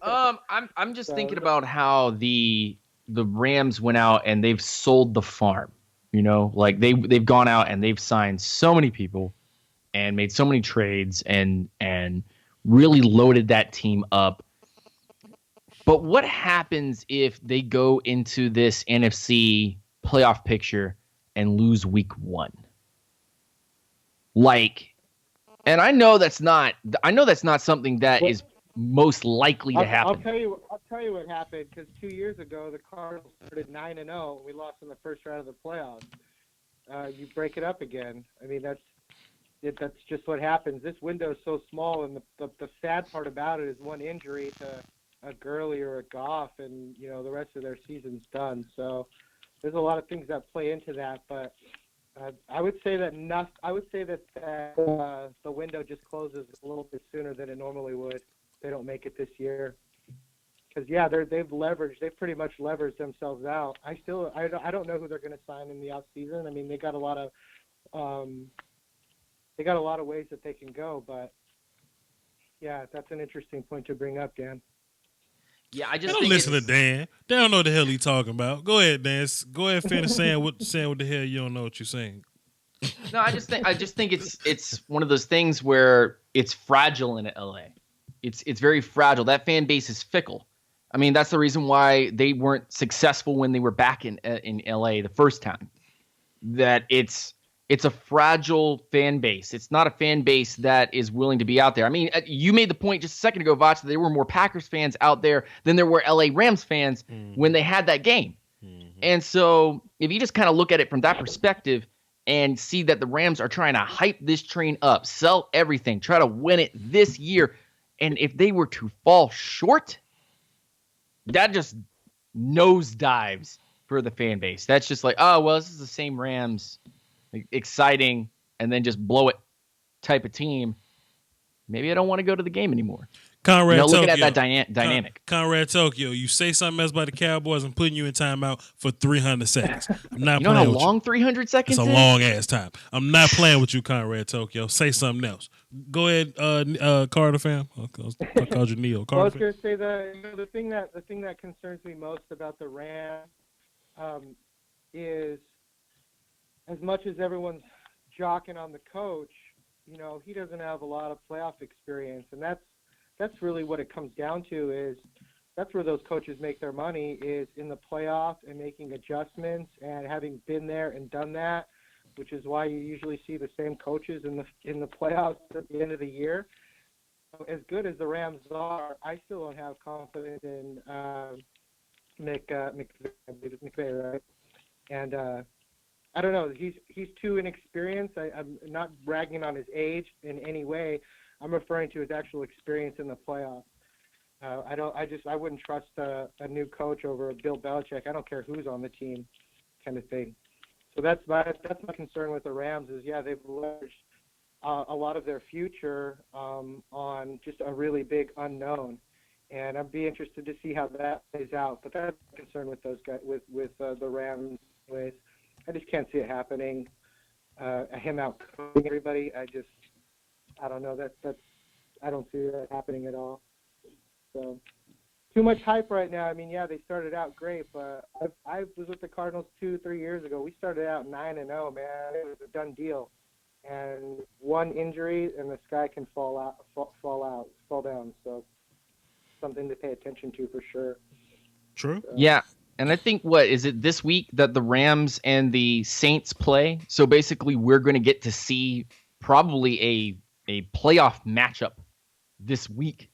I'm just thinking about how the Rams went out and they've sold the farm. Like they've gone out and they've signed so many people and made so many trades and really loaded that team up. But what happens if they go into this NFC playoff picture and lose week 1? And I know that's not something that is most likely to happen. I'll tell you what happened, because 2 years ago the Cardinals started 9-0 and we lost in the first round of the playoffs. You break it up again. I mean, that's just what happens. This window is so small, and the sad part about it is one injury to a Gurley or a Goff, and the rest of their season's done. So there's a lot of things that play into that, but I would say that the window just closes a little bit sooner than it normally would if they don't make it this year. Because they've pretty much leveraged themselves out. I don't know who they're going to sign in the off season. I mean, they got a lot of ways that they can go, but yeah, that's an interesting point to bring up, Dan. Yeah, I just don't listen to Dan. They don't know what the hell he's talking about. Go ahead, Dan. Go ahead, finish saying what the hell you don't know what you're saying. No, I just think it's one of those things where it's fragile in LA. It's very fragile. That fan base is fickle. I mean, that's the reason why they weren't successful when they were back in LA the first time. That it's a fragile fan base. It's not a fan base that is willing to be out there. I mean, you made the point just a second ago, Vach, that there were more Packers fans out there than there were LA Rams fans when they had that game. And so if you just kind of look at it from that perspective and see that the Rams are trying to hype this train up, sell everything, try to win it this year, and if they were to fall short, that just nosedives for the fan base. That's just like, oh, well, this is the same Rams, exciting, and then just blow it type of team. Maybe I don't want to go to the game anymore. Conrad Tokyo. Looking at that dynamic. Conrad Tokyo, you say something else about the Cowboys, I'm putting you in timeout for 300 seconds. I'm not you know playing how long 300 seconds is? It's a long ass time. I'm not playing with you, Conrad Tokyo. Say something else. Go ahead, Carter fam. I called you Neil. Well, I was going to say the thing that concerns me most about the Rams is, as much as everyone's jockeying on the coach, he doesn't have a lot of playoff experience, and that's really what it comes down to. Is that's where those coaches make their money, is in the playoff and making adjustments and having been there and done that, which is why you usually see the same coaches in the playoffs at the end of the year. So as good as the Rams are, I still don't have confidence in McVay, right? And I don't know. He's too inexperienced. I'm not bragging on his age in any way, I'm referring to his actual experience in the playoffs. I wouldn't trust a new coach over Bill Belichick. I don't care who's on the team, kind of thing. So that's my concern with the Rams is, yeah, they've leveraged a lot of their future on just a really big unknown, and I'd be interested to see how that plays out. But that's my concern with those guys, with the Rams. Anyways, I just can't see it happening. Him out coaching everybody, I don't know. I don't see that happening at all. So too much hype right now. I mean, yeah, they started out great, but I was with the Cardinals 2-3 years ago. We started out 9-0, man. It was a done deal. And one injury, and the sky can fall down. So something to pay attention to for sure. True. So. Yeah. And I think, what is it this week that the Rams and the Saints play? So basically, we're going to get to see probably a playoff matchup this week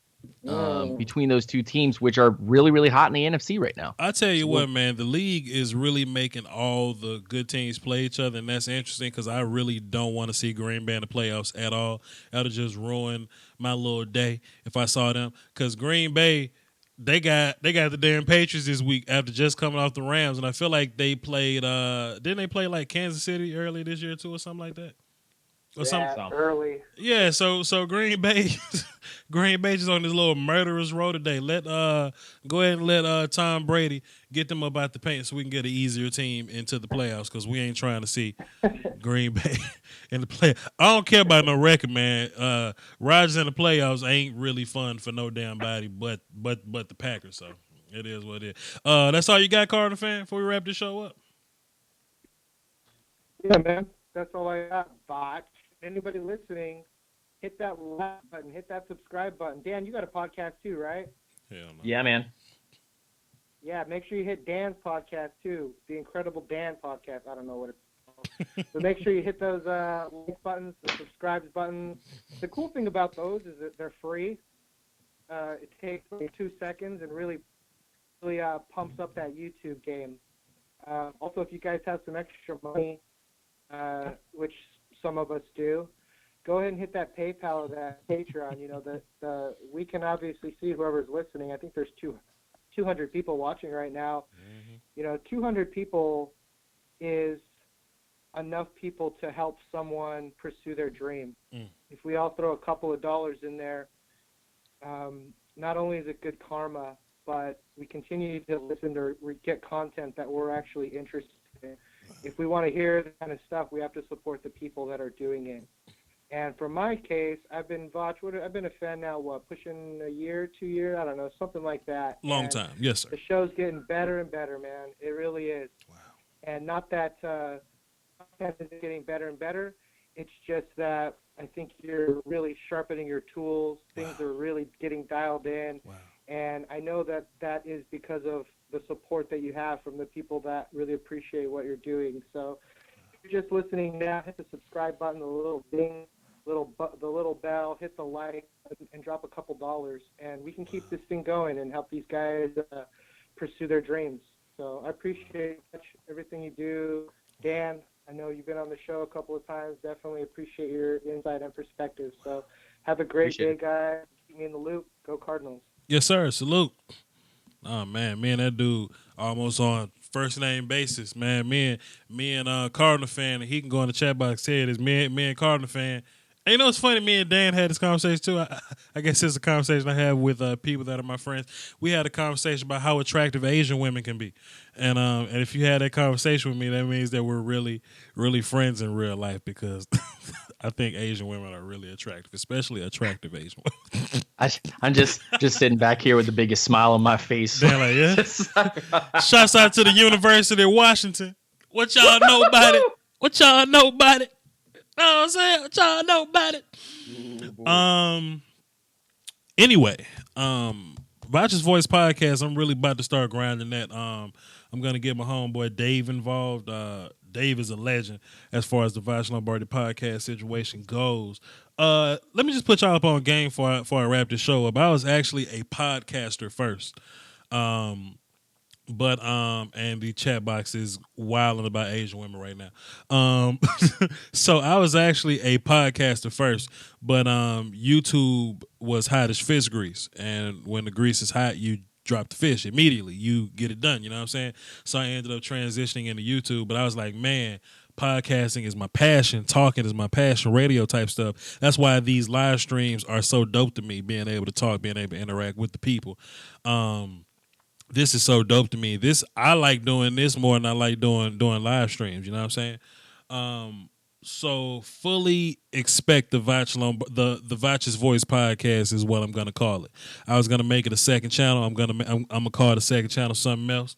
between those two teams, which are really, really hot in the NFC right now. I tell you what, man, the league is really making all the good teams play each other, and that's interesting because I really don't want to see Green Bay in the playoffs at all. That would just ruin my little day if I saw them, because Green Bay, They got the damn Patriots this week after just coming off the Rams, and I feel like they played. Didn't they play like Kansas City early this year too, or something like that? Or something early. Yeah, so Green Bay, Green Bay is on this little murderous road today. Go ahead and let Tom Brady get them up out the paint so we can get an easier team into the playoffs, because we ain't trying to see Green Bay in the play. I don't care about no record, man. Rodgers in the playoffs ain't really fun for no damn body, but the Packers. So it is what it is. That's all you got, Cardinal fan, before we wrap this show up? Yeah, man. That's all I got. Bot. Anybody listening, hit that like button, hit that subscribe button. Dan, you got a podcast too, right? Hell no. Yeah, man. Yeah, make sure you hit Dan's podcast too, the Incredible Dan podcast. I don't know what it's called. So make sure you hit those like buttons, the subscribe buttons. The cool thing about those is that they're free. It takes like 2 seconds and really pumps up that YouTube game. Also, if you guys have some extra money, which some of us do, go ahead and hit that PayPal or that Patreon. You know, we can obviously see whoever's listening. I think there's 200 people watching right now. Mm-hmm. You know, 200 people is enough people to help someone pursue their dream. If we all throw a couple of dollars in there, not only is it good karma, but we continue to listen to get content that we're actually interested in. If we want to hear that kind of stuff, we have to support the people that are doing it. And for my case, I've been a fan now, pushing a year, 2 years, I don't know, something like that. Long time. Yes, sir. The show's getting better and better, man. It really is. Wow. And not that content is getting better and better. It's just that I think you're really sharpening your tools. Things are really getting dialed in. Wow. And I know that is because of the support that you have from the people that really appreciate what you're doing. So if you're just listening now, hit the subscribe button, the little ding, the little bell, hit the like, and drop a couple dollars. And we can keep this thing going and help these guys pursue their dreams. So I appreciate everything you do. Dan, I know you've been on the show a couple of times. Definitely appreciate your insight and perspective. So have a great day, guys. Keep me in the loop. Go Cardinals. Yes, sir. Salute. Oh man, me and that dude almost on first name basis, man. Me and Cardinal fan, and he can go in the chat box. Say it is me and Cardinal fan. And you know, it's funny. Me and Dan had this conversation too. I guess it's a conversation I have with people that are my friends. We had a conversation about how attractive Asian women can be, and if you had that conversation with me, that means that we're really, really friends in real life, because I think Asian women are really attractive, especially attractive Asian women. I'm just sitting back here with the biggest smile on my face. Dan, like, yeah. Shouts out to the University of Washington. What y'all know about it? What y'all know about it? Know what I'm saying? What y'all know about it? Anyway, Voucher's Voice podcast, I'm really about to start grinding that. I'm gonna get my homeboy Dave involved. Dave is a legend as far as the Voucher Lombardi podcast situation goes. Let me just put y'all up on game before I wrap this show up. I was actually a podcaster first. But and the chat box is wilding about Asian women right now. So I was actually a podcaster first, but YouTube was hot as fish grease, and when the grease is hot, you drop the fish immediately. You get it done. You know what I'm saying? So I ended up transitioning into YouTube, but I was like, man, podcasting is my passion. Talking is my passion. Radio type stuff. That's why these live streams are so dope to me. Being able to talk, being able to interact with the people. This is so dope to me. I like doing this more than I like doing live streams. You know what I'm saying? So fully expect the Vach's Voice podcast is what I'm gonna call it. I was gonna make it a second channel. I'm gonna call it a second channel something else.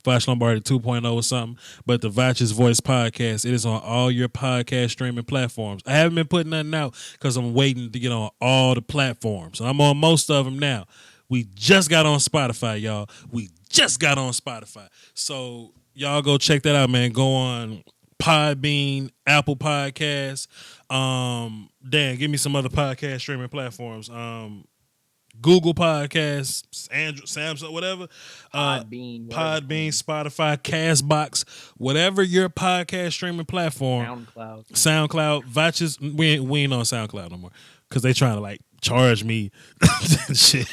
Vach Lombardi 2.0 or something. But the Vach's Voice podcast, it is on all your podcast streaming platforms. I haven't been putting nothing out because I'm waiting to get on all the platforms. I'm on most of them now. We just got on Spotify, y'all. We just got on Spotify. So y'all go check that out, man. Go on Podbean, Apple Podcasts. Dan, give me some other podcast streaming platforms. Google Podcasts, Android, Samsung, whatever. Podbean, Spotify, Castbox, whatever your podcast streaming platform. SoundCloud. Vach's, we ain't on SoundCloud no more because they trying to like charge me and shit.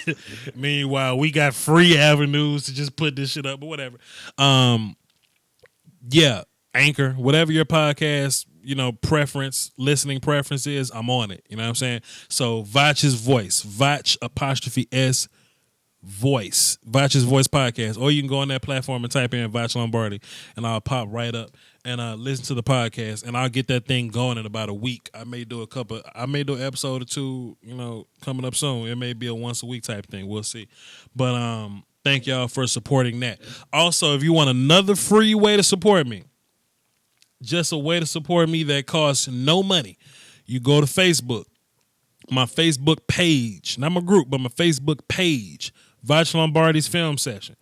Meanwhile, we got free avenues to just put this shit up, but whatever. Yeah, Anchor, whatever your podcast, listening preference is, I'm on it. You know what I'm saying? So Vach's Voice, Vach 'S Voice, Vach's Voice podcast, or you can go on that platform and type in Vach Lombardi, and I'll pop right up and listen to the podcast, and I'll get that thing going in about a week. I may do an episode or two, coming up soon. It may be a once a week type thing. We'll see. But thank y'all for supporting that. Also, if you want another free way to support me, just a way to support me that costs no money, you go to Facebook. My Facebook page, not my group, but my Facebook page, Vach Lombardi's Film Session.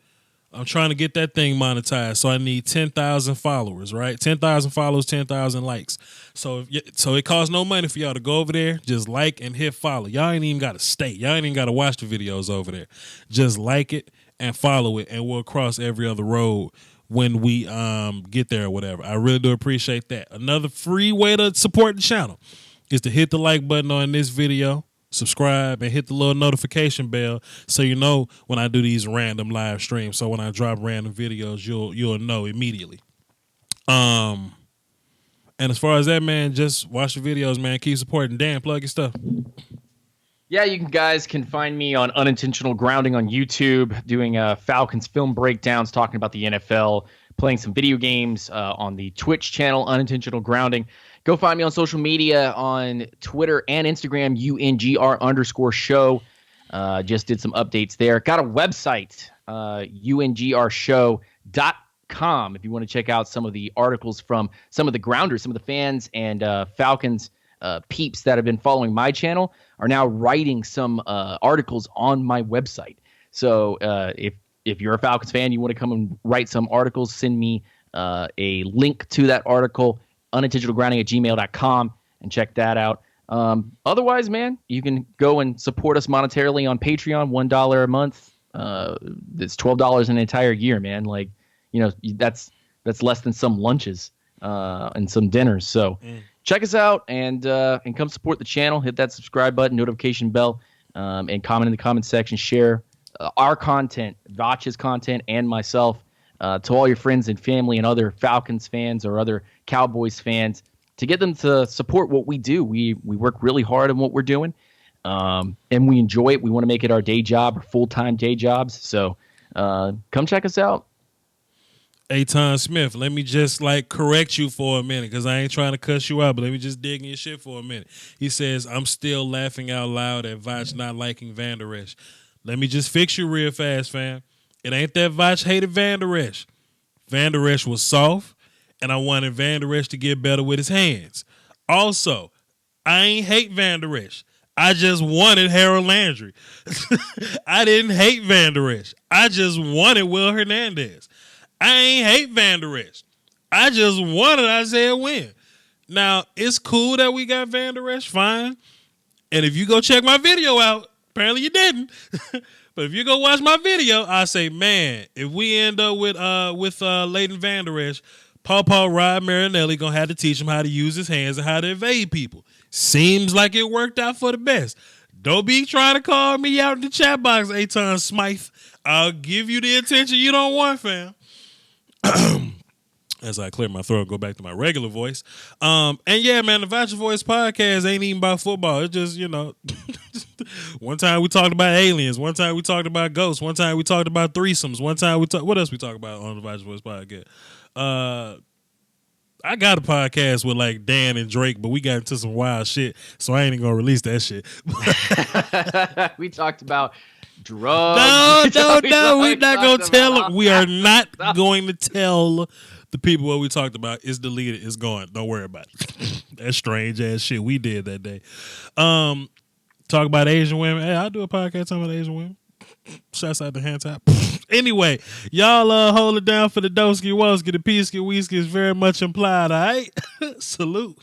I'm trying to get that thing monetized, so I need 10,000 followers, right? 10,000 followers, 10,000 likes. So it costs no money for y'all to go over there, just like and hit follow. Y'all ain't even got to stay. Y'all ain't even got to watch the videos over there. Just like it and follow it, and we'll cross every other road when we get there or whatever. I really do appreciate that. Another free way to support the channel is to hit the like button on this video, subscribe, and hit the little notification bell so you know when I do these random live streams. So when I drop random videos, you'll know immediately. And as far as that, man, just watch the videos, man. Keep supporting. Dan, plug your stuff. Yeah, you guys can find me on Unintentional Grounding on YouTube, doing Falcons film breakdowns, talking about the NFL, playing some video games on the Twitch channel, Unintentional Grounding. Go find me on social media on Twitter and Instagram, UNGR_show. Just did some updates there. Got a website, UNGRshow.com, if you want to check out some of the articles from some of the grounders, some of the fans and Falcons peeps that have been following my channel are now writing some articles on my website. So if you're a Falcons fan, you want to come and write some articles, send me a link to that article, unintentionalgrounding@gmail.com, and check that out. Otherwise, man, you can go and support us monetarily on Patreon, $1 a month. It's $12 an entire year, man. Like, that's less than some lunches and some dinners. So check us out and come support the channel. Hit that subscribe button, notification bell, and comment in the comment section. Share our content, Vach's content, and myself to all your friends and family and other Falcons fans or other Cowboys fans to get them to support what we do. We work really hard on what we're doing, and we enjoy it. We want to make it our day job, our full-time day jobs. So come check us out. Hey, Tom Smith, let me just correct you for a minute because I ain't trying to cuss you out, but let me just dig in your shit for a minute. He says, I'm still laughing out loud at Vach not liking Van Der Esch. Let me just fix you real fast, fam. It ain't that Vach hated Van Der Esch. Van Der Esch was soft, and I wanted Van Der Esch to get better with his hands. Also, I ain't hate Van Der Esch. I just wanted Harold Landry. I didn't hate Van Der Esch. I just wanted Will Hernandez. I ain't hate Van Der Esch. I just wanted Isaiah Wynn. Now, it's cool that we got Van Der Esch, fine. And if you go check my video out, apparently you didn't. But if you go watch my video, I say, man, if we end up with Leighton Vander Esch, Pawpaw Rod Marinelli gonna have to teach him how to use his hands and how to evade people. Seems like it worked out for the best. Don't be trying to call me out in the chat box, Aton Smythe. I'll give you the attention you don't want, fam. As I clear my throat, go back to my regular voice. And yeah, man, the Voucher Voice podcast ain't even about football. It's just, one time we talked about aliens. One time we talked about ghosts. One time we talked about threesomes. One time what else we talk about on the Voucher Voice podcast? I got a podcast with like Dan and Drake, but we got into some wild shit, so I ain't even gonna release that shit. We talked about drugs. No, we're not gonna tell them. We are not going to tell the people what we talked about. It's deleted. It's gone. Don't worry about it. That strange ass shit we did that day. Talk about Asian women. Hey, I'll do a podcast talking about Asian women. Shouts out to Hand Top. Anyway, y'all hold it down for the Doski Woski. The Peasky Wheesky is very much implied, all right? Salute.